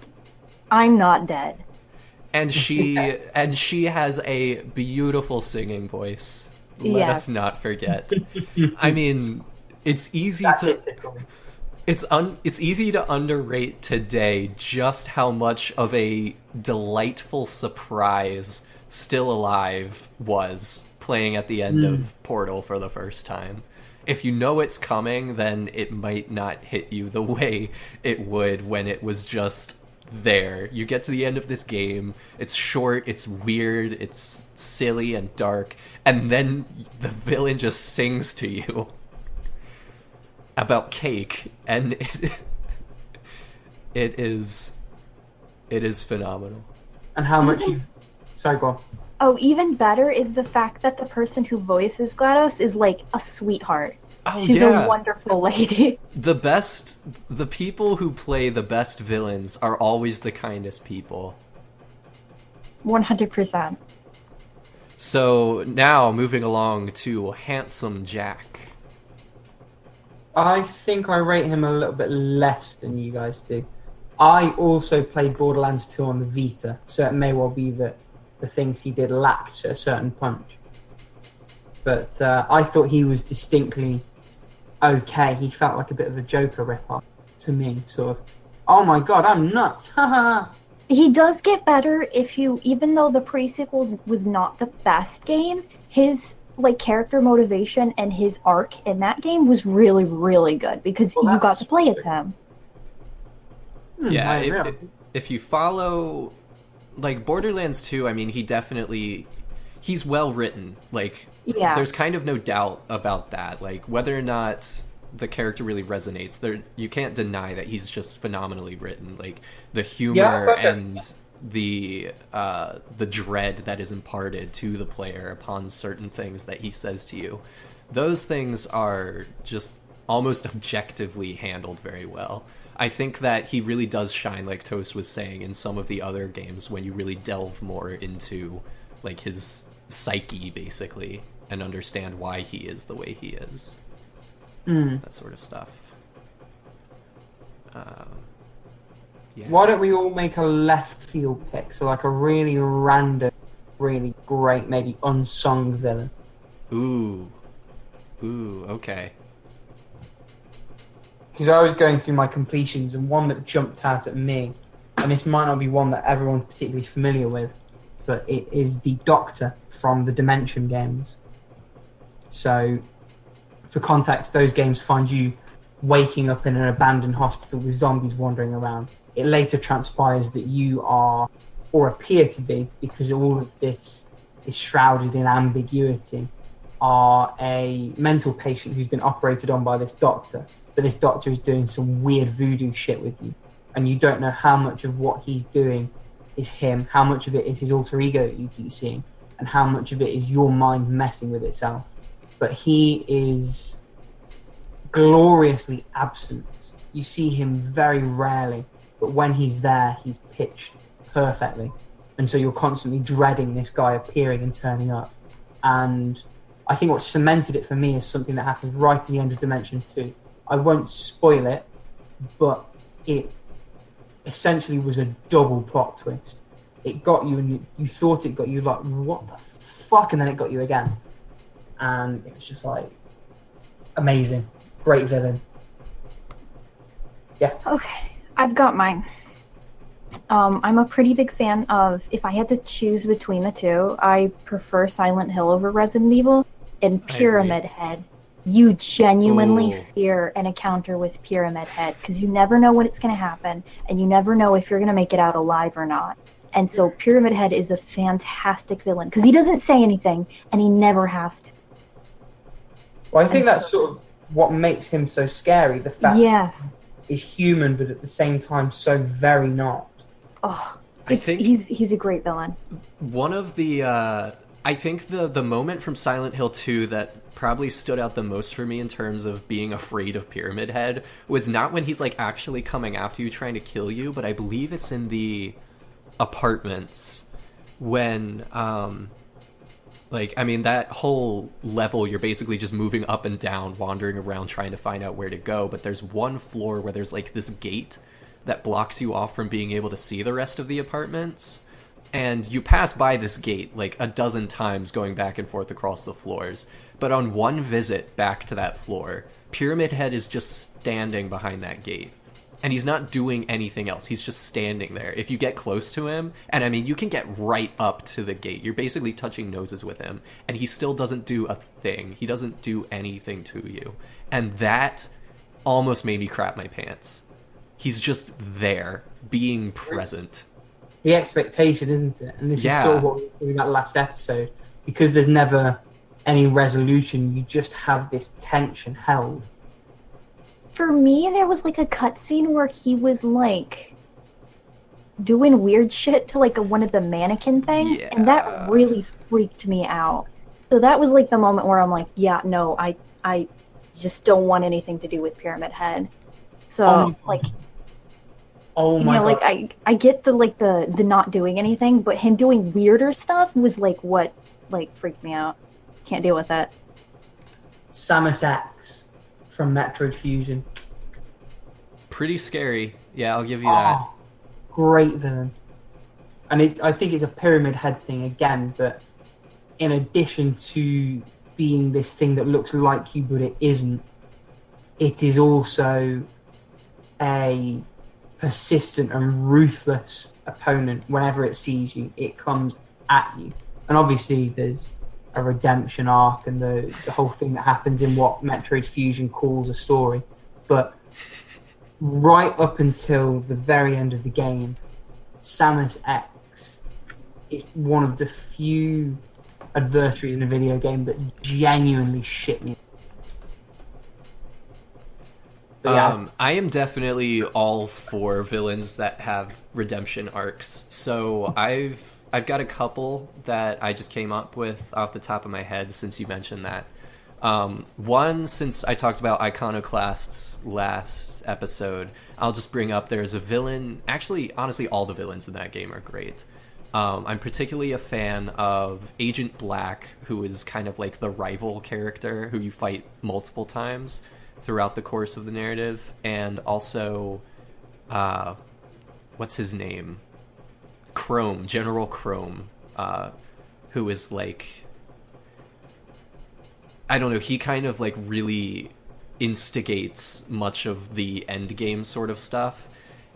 I'm not dead. And she has a beautiful singing voice. Let us not forget. I mean, it's easy it's easy to underrate today just how much of a delightful surprise Still Alive was playing at the end of Portal for the first time. If you know it's coming, then it might not hit you the way it would when it was just there. You get to the end of this game, it's short, it's weird, it's silly and dark, and then the villain just sings to you about cake, and it is phenomenal. And how much you... Sorry, go on. Oh, even better is the fact that the person who voices GLaDOS is like a sweetheart. Oh, She's a wonderful lady. The people who play the best villains are always the kindest people. 100%. So now moving along to Handsome Jack. I think I rate him a little bit less than you guys do. I also played Borderlands 2 on the Vita, so it may well be that the things he did lacked a certain punch. But I thought he was distinctly okay. He felt like a bit of a Joker rip-off to me, sort of. Oh my god, I'm nuts! He does get better if you, even though the pre-sequels was not the best game, his character motivation and his arc in that game was really, really good because you got to play as him. Yeah, if you follow Borderlands 2, I mean, he's well written. There's kind of no doubt about that. Whether or not the character really resonates, you can't deny that he's just phenomenally written. The humor and the dread that is imparted to the player upon certain things that he says to you, those things are just almost objectively handled very well. I think that he really does shine, like Toast was saying, in some of the other games when you really delve more into his psyche, basically, and understand why he is the way he is. That sort of stuff. Why don't we all make a left field pick? So a really random, really great, maybe unsung villain. Ooh, okay. Because I was going through my completions, and one that jumped out at me, and this might not be one that everyone's particularly familiar with, but it is the Doctor from the Dimension games. So, for context, those games find you waking up in an abandoned hospital with zombies wandering around. It later transpires that you are, or appear to be, because all of this is shrouded in ambiguity, are a mental patient who's been operated on by this doctor. But this doctor is doing some weird voodoo shit with you, and you don't know how much of what he's doing is him, how much of it is his alter ego that you keep seeing, and how much of it is your mind messing with itself. But he is gloriously absent. You see him very rarely, but when he's there, he's pitched perfectly. And so you're constantly dreading this guy appearing and turning up. And I think what cemented it for me is something that happens right at the end of Dimension 2. I won't spoil it, but it essentially was a double plot twist. It got you, and you thought it got you, what the fuck? And then it got you again. And it was just amazing. Great villain. Yeah. Okay, I've got mine. I'm a pretty big fan of, if I had to choose between the two, I prefer Silent Hill over Resident Evil. And Pyramid Head. You genuinely fear an encounter with Pyramid Head because you never know when it's going to happen, and you never know if you're going to make it out alive or not. And so Pyramid Head is a fantastic villain because he doesn't say anything, and he never has to. Well, I think that's sort of what makes him so scary. The fact he's human, but at the same time so very not. Oh, I think he's a great villain. One of the I think the moment from Silent Hill 2 that probably stood out the most for me in terms of being afraid of Pyramid Head was not when he's like actually coming after you trying to kill you, but I believe it's in the apartments when like, I mean, that whole level, you're basically just moving up and down, wandering around trying to find out where to go, but there's one floor where there's like this gate that blocks you off from being able to see the rest of the apartments. And you pass by this gate like a dozen times going back and forth across the floors. But on one visit back to that floor, Pyramid Head is just standing behind that gate. And he's not doing anything else. He's just standing there. If you get close to him, and I mean, you can get right up to the gate. You're basically touching noses with him. And he still doesn't do a thing. He doesn't do anything to you. And that almost made me crap my pants. He's just there, being present. The expectation, isn't it? And this is sort of what we were talking about last episode. Because there's never any resolution, you just have this tension held. For me, there was like a cutscene where he was like doing weird shit to like one of the mannequin things, and that really freaked me out. So that was like the moment where I'm like, yeah, no, I just don't want anything to do with Pyramid Head. So like, oh my god, like I get the not doing anything, but him doing weirder stuff was like what like freaked me out. Can't deal with that. Samus X from Metroid Fusion. Pretty scary. Yeah, I'll give you that. Great villain. And I think it's a Pyramid Head thing again, but in addition to being this thing that looks like you but it isn't, it is also a persistent and ruthless opponent. Whenever it sees you, it comes at you. And obviously there's a redemption arc and the whole thing that happens in what Metroid Fusion calls a story. But right up until the very end of the game, Samus X is one of the few adversaries in a video game that genuinely shit me. I am definitely all for villains that have redemption arcs. So I've got a couple that I just came up with off the top of my head since you mentioned that. One, since I talked about iconoclasts last episode, I'll just bring up there's a villain. Actually, honestly, all the villains in that game are great. I'm particularly a fan of Agent Black, who is kind of like the rival character who you fight multiple times throughout the course of the narrative. And also, what's his name? Chrome, General Chrome, who is like, I don't know, he kind of like really instigates much of the end game sort of stuff.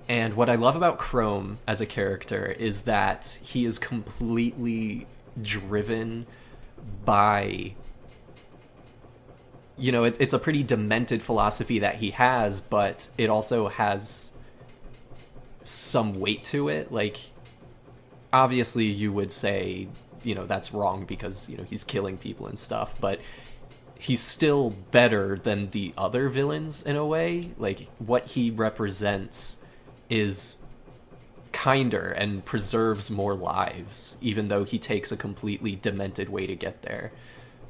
And what I love about Chrome as a character is that he is completely driven by, you know, it's a pretty demented philosophy that he has, but it also has some weight to it. Like, obviously you would say, you know, that's wrong because, you know, he's killing people and stuff, but he's still better than the other villains in a way. Like, what he represents is kinder and preserves more lives, even though he takes a completely demented way to get there.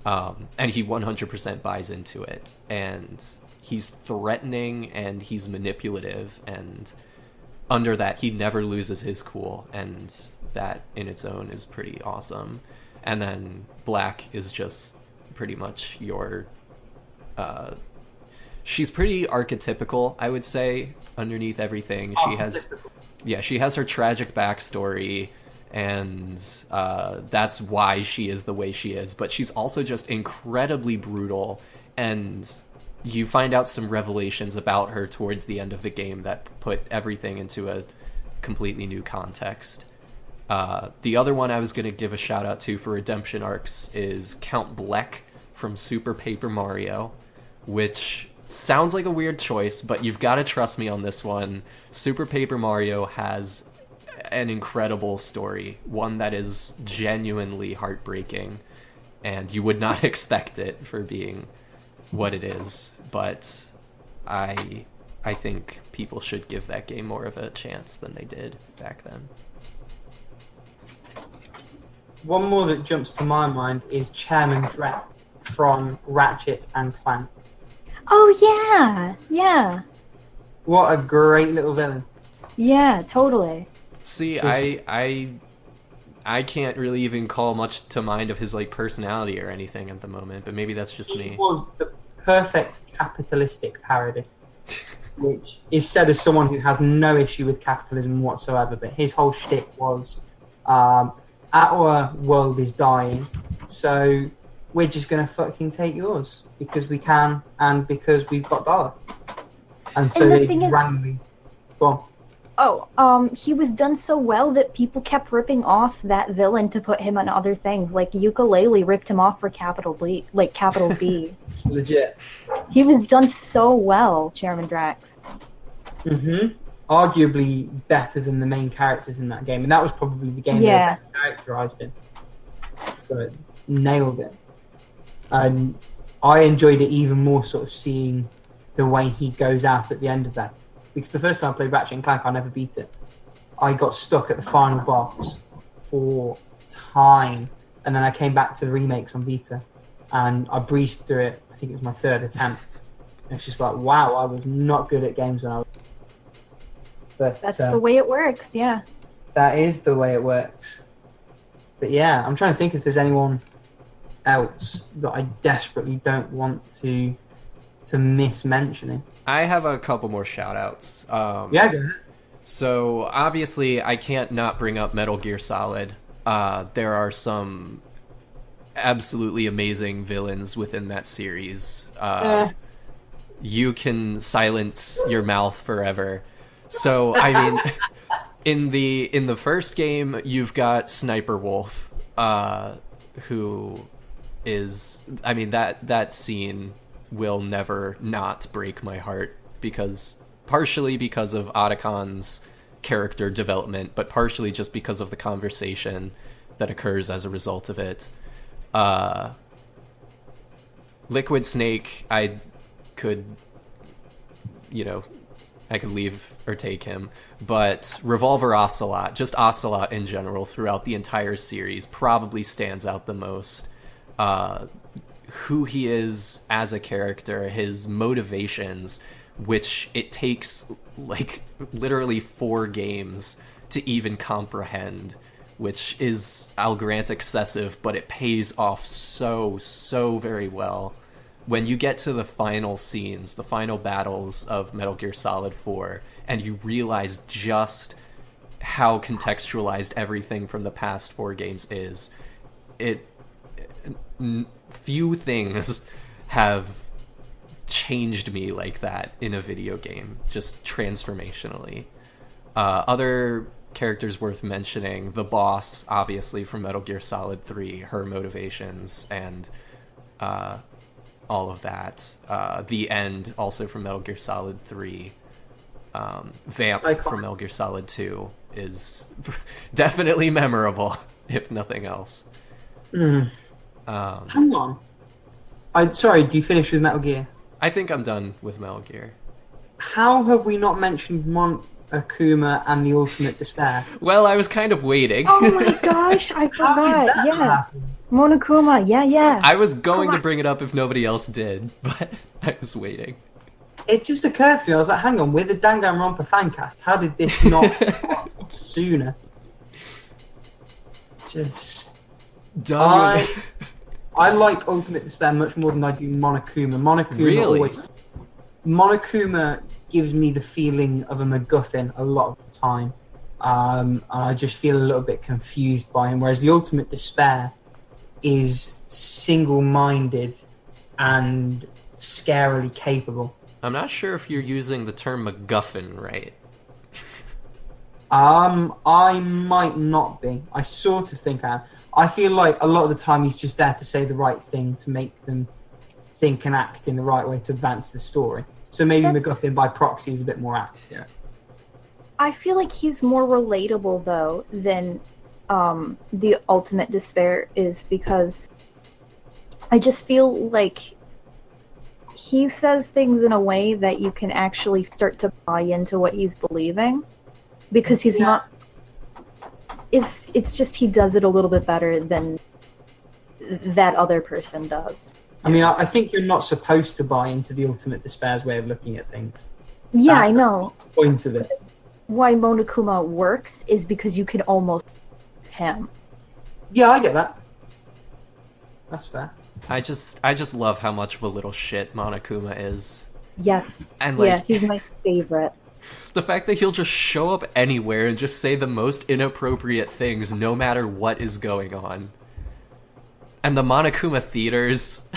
And he 100% buys into it. And he's threatening and he's manipulative, and under that he never loses his cool, and that in its own is pretty awesome. And then Black is just pretty much your she's pretty archetypical, I would say, underneath everything. She has her tragic backstory, and that's why she is the way she is, but she's also just incredibly brutal, and you find out some revelations about her towards the end of the game that put everything into a completely new context. The other one I was going to give a shout out to for redemption arcs is Count Bleck from Super Paper Mario, which sounds like a weird choice, but you've got to trust me on this one. Super Paper Mario has an incredible story, one that is genuinely heartbreaking, and you would not expect it for being what it is, but I think people should give that game more of a chance than they did back then. one more that jumps to my mind is Chairman Drek from Ratchet and Clank. Oh yeah, yeah, What a great little villain. yeah, totally. See, Seriously. I can't really even call much to mind of his like personality or anything at the moment, but maybe that's just He me. was the perfect capitalistic parody, which is said as someone who has no issue with capitalism whatsoever, but his whole shtick was, our world is dying, so we're just going to fucking take yours, because we can, and because we've got dollar. And so And the they thing is- randomly... Go on. Oh, he was done so well that people kept ripping off that villain to put him on other things. Like Ukulele ripped him off for capital B, like capital B. Legit. He was done so well, Chairman Drax. Arguably better than the main characters in that game, and that was probably the game they were Yeah. best characterized in. But nailed it. And I enjoyed it even more, sort of seeing the way he goes out at the end of that. Because the first time I played Ratchet and Clank, I never beat it. I got stuck at the final boss for time, and then I came back to the remakes on Vita, and I breezed through it. I think it was my third attempt. And it's just like, wow, I was not good at games when I was. But That's the way it works, yeah. that is the way it works. But yeah, I'm trying to think if there's anyone else that I desperately don't want to miss mentioning. I have a couple more shout outs. Yeah, go ahead. So obviously I can't not bring up Metal Gear Solid. There are some absolutely amazing villains within that series. You can silence your mouth forever. So I mean, in the first game, you've got Sniper Wolf, who is, I mean, that scene will never not break my heart, because partially because of Otacon's character development, but partially just because of the conversation that occurs as a result of it. Liquid Snake, I could leave or take him, but Revolver Ocelot, just Ocelot in general throughout the entire series, probably stands out the most. Who he is as a character, his motivations, which it takes like literally 4 games to even comprehend, which is, I'll grant, excessive, but it pays off so very well. When you get to the final scenes, the final battles of Metal Gear Solid 4, and you realize just how contextualized everything from the past 4 games is, few things have changed me like that in a video game, just transformationally. Other characters worth mentioning: the boss, obviously, from Metal Gear Solid 3, her motivations, and all of that. The end, also from Metal Gear Solid 3. Vamp from Metal Gear Solid 2 is definitely memorable, if nothing else. Hang on. Sorry, do you finish with Metal Gear? I think I'm done with Metal Gear. How have we not mentioned Akuma and the Ultimate Despair? Well, I was kind of waiting. Oh my gosh, I How did forgot. that Yeah, happen? Monokuma. Yeah. I was going Come to on. bring it up if nobody else did, but I was waiting. It just occurred to me, I was like, hang on, we're the Danganronpa fancast. How did this not come sooner? Just... Done. I like Ultimate Despair much more than I do Monokuma. Really? Monokuma gives me the feeling of a MacGuffin a lot of the time. And I just feel a little bit confused by him, whereas the Ultimate Despair is single-minded and scarily capable. I'm not sure if you're using the term MacGuffin right. I might not be. I sort of think I am. I feel like a lot of the time he's just there to say the right thing to make them think and act in the right way to advance the story. So maybe That's- MacGuffin by proxy is a bit more apt. Yeah. I feel like he's more relatable though than the Ultimate Despair is, because I just feel like he says things in a way that you can actually start to buy into what he's believing, because he's Yeah. not it's just he does it a little bit better than that other person does. I mean, I think you're not supposed to buy into the Ultimate Despair's way of looking at things. Yeah, I know. That's the point of it. Why Monokuma works is because you can almost him. Yeah, I get that. That's fair. I just love how much of a little shit Monokuma is. Yes. And like, yeah, he's my favorite. The fact that he'll just show up anywhere and just say the most inappropriate things no matter what is going on. And the Monokuma theaters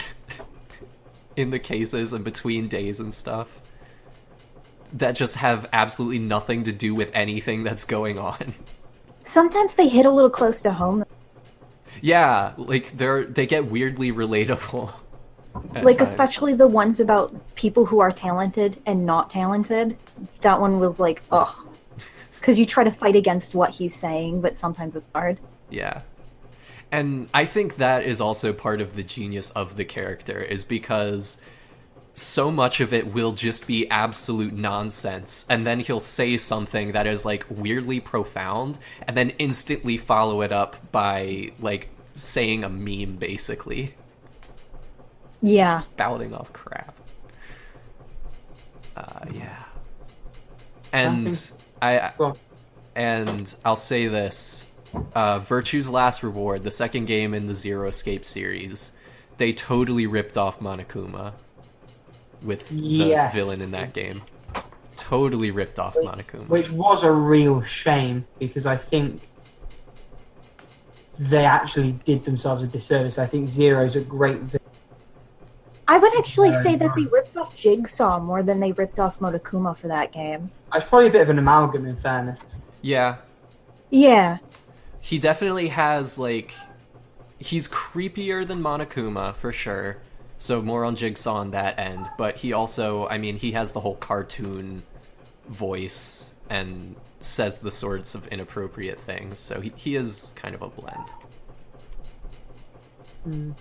in the cases and between days and stuff that just have absolutely nothing to do with anything that's going on. Sometimes they hit a little close to home. Yeah, like they get weirdly relatable. Like times. Especially the ones about people who are talented and not talented. That one was like, ugh. Because you try to fight against what he's saying, but sometimes it's hard. Yeah. And I think that is also part of the genius of the character, is because so much of it will just be absolute nonsense, and then he'll say something that is like weirdly profound, and then instantly follow it up by like saying a meme, basically. Yeah. Just spouting off crap. Yeah. And I'll say this. Virtue's Last Reward, the second game in the Zero Escape series, they totally ripped off Monokuma with the villain in that game. Totally ripped off Monokuma. Which was a real shame, because I think they actually did themselves a disservice. I think Zero's a great villain. I would actually say that they ripped off Jigsaw more than they ripped off Monokuma for that game. It's probably a bit of an amalgam, in fairness. Yeah. Yeah. He definitely has, like... He's creepier than Monokuma, for sure. So more on Jigsaw on that end. But he also, I mean, he has the whole cartoon voice and says the sorts of inappropriate things. So he is kind of a blend. Mm.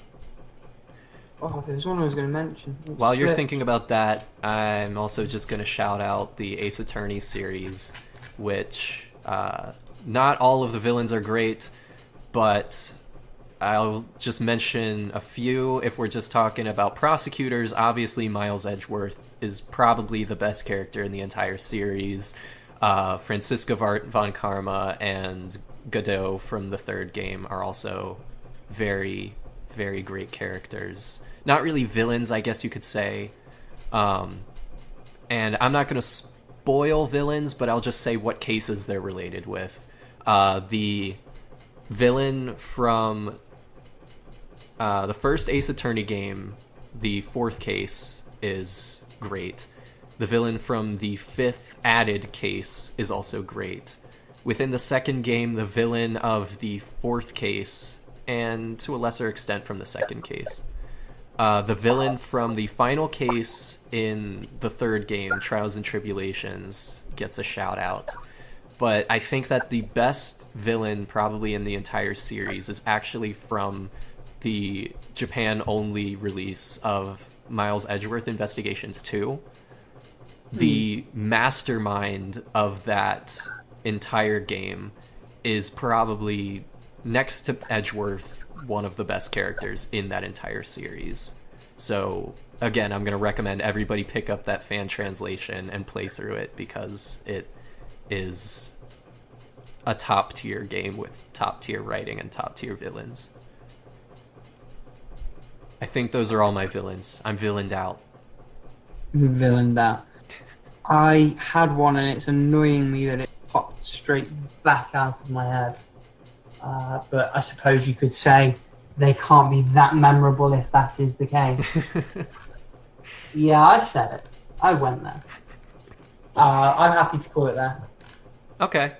Oh, there's one I was going to mention. While you're thinking about that, I'm also just going to shout out the Ace Attorney series, which not all of the villains are great, but I'll just mention a few. If we're just talking about prosecutors, obviously Miles Edgeworth is probably the best character in the entire series. Franziska von Karma and Godot from the third game are also very, very great characters. Not really villains, I guess you could say. And I'm not going to spoil villains, but I'll just say what cases they're related with. The villain from the first Ace Attorney game, the fourth case, is great. The villain from the fifth added case is also great. Within the second game, the villain of the fourth case, and to a lesser extent from the second case. The villain from the final case in the third game, Trials and Tribulations, gets a shout out. But I think that the best villain probably in the entire series is actually from the Japan-only release of Miles Edgeworth Investigations 2. The mastermind of that entire game is probably, next to Edgeworth, one of the best characters in that entire series. So, again, I'm going to recommend everybody pick up that fan translation and play through it, because it is a top-tier game with top-tier writing and top-tier villains. I think those are all my villains. I'm villained out. Villained out. I had one, and it's annoying me that it popped straight back out of my head. But I suppose you could say they can't be that memorable if that is the case. Yeah, I said it. I went there. I'm happy to call it there. Okay.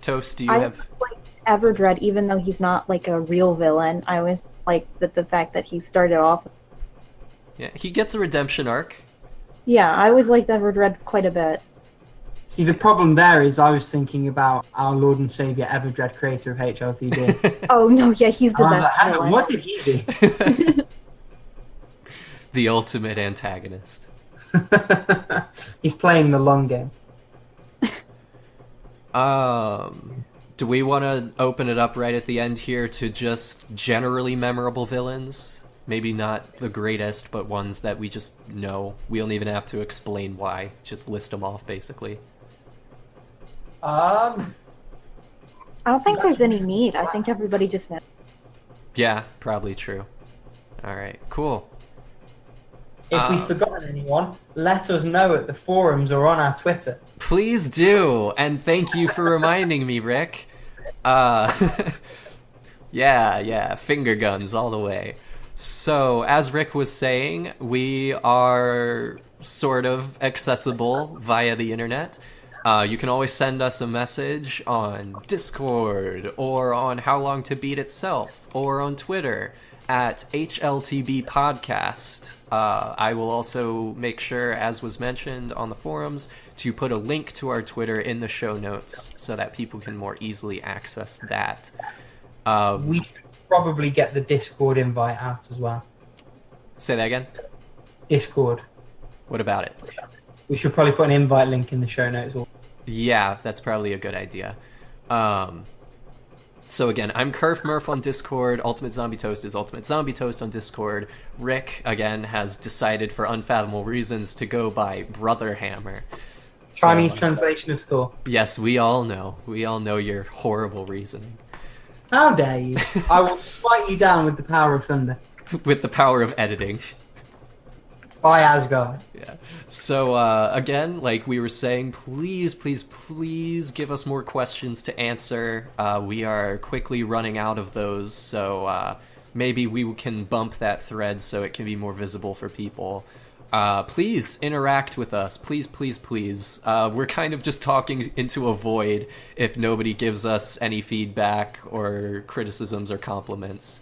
Toast, do you have... like Everdread, even though he's not like a real villain. I always like the fact that he started off... Yeah, he gets a redemption arc. Yeah, I always liked Everdread quite a bit. See, the problem there is I was thinking about our Lord and Saviour Everdread, creator of HLTV. Oh, no, yeah, he's the best villain. What did he do? The ultimate antagonist. He's playing the long game. Do we want to open it up right at the end here to just generally memorable villains? Maybe not the greatest, but ones that we just know. We don't even have to explain why. Just list them off, basically. I don't think there's any need. I think everybody just knows. Yeah, probably true. All right, cool. If we've forgotten anyone, let us know at the forums or on our Twitter. Please do, and thank you for reminding me, Rick. Yeah, finger guns all the way. So, as Rick was saying, we are sort of accessible via the internet. You can always send us a message on Discord, or on How Long to Beat itself, or on Twitter at HLTB Podcast. I will also make sure, as was mentioned on the forums, to put a link to our Twitter in the show notes so that people can more easily access that. We should probably get the Discord invite out as well. Say that again? Discord. What about it? We should probably put an invite link in the show notes. Yeah, that's probably a good idea. So again, I'm Kerf Murph on Discord. Ultimate Zombie Toast is Ultimate Zombie Toast on Discord. Rick, again, has decided for unfathomable reasons to go by Brother Hammer. Chinese translation of Thor. Yes, we all know. We all know your horrible reasoning. How dare you? I will smite you down with the power of thunder. With the power of editing. By Asgard. Yeah. So, again, like we were saying, please give us more questions to answer. We are quickly running out of those, so maybe we can bump that thread so it can be more visible for people. Please interact with us. Please. We're kind of just talking into a void if nobody gives us any feedback or criticisms or compliments.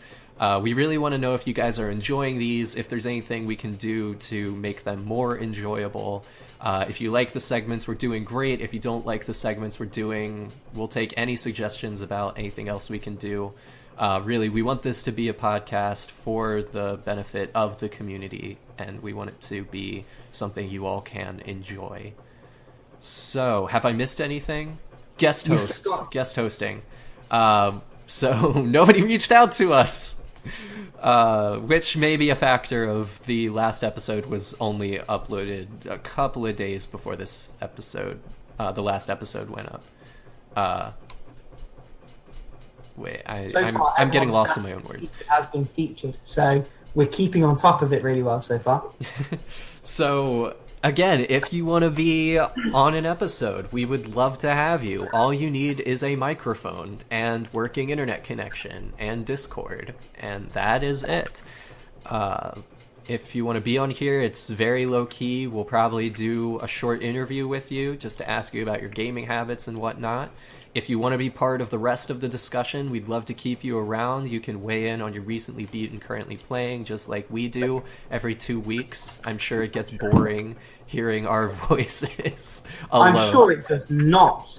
We really want to know if you guys are enjoying these, if there's anything we can do to make them more enjoyable. If you like the segments, we're doing great. If you don't like the segments we're doing, we'll take any suggestions about anything else we can do. Really, we want this to be a podcast for the benefit of the community, and we want it to be something you all can enjoy. So, have I missed anything? Guest hosting. So, nobody reached out to us. Which may be a factor of the last episode was only uploaded a couple of days before this episode, the last episode went up. Wait, I'm getting lost in my own words. It has been featured, so we're keeping on top of it really well so far. So, again, if you want to be on an episode, we would love to have you. All you need is a microphone and working internet connection and Discord, and that is it. If you want to be on here, it's very low-key. We'll probably do a short interview with you just to ask you about your gaming habits and whatnot. If you want to be part of the rest of the discussion, we'd love to keep you around. You can weigh in on your recently beat and currently playing, just like we do every 2 weeks. I'm sure it gets boring hearing our voices alone. I'm sure it does not.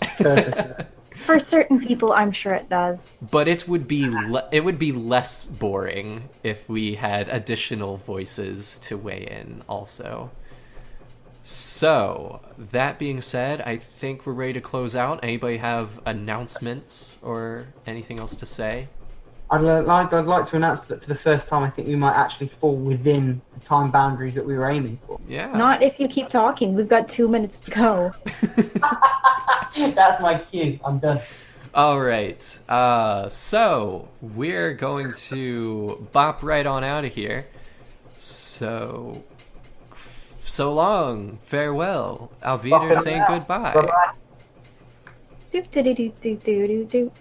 For certain people, I'm sure it does. But it would be less boring if we had additional voices to weigh in also. So, that being said, I think we're ready to close out. Anybody have announcements or anything else to say? I'd like to announce that for the first time, I think we might actually fall within the time boundaries that we were aiming for. Yeah. Not if you keep talking. We've got 2 minutes to go. That's my cue. I'm done. All right. So, we're going to bop right on out of here. So long, farewell. Auf Wiedersehen, goodbye. Bye-bye. Do do do do do do do.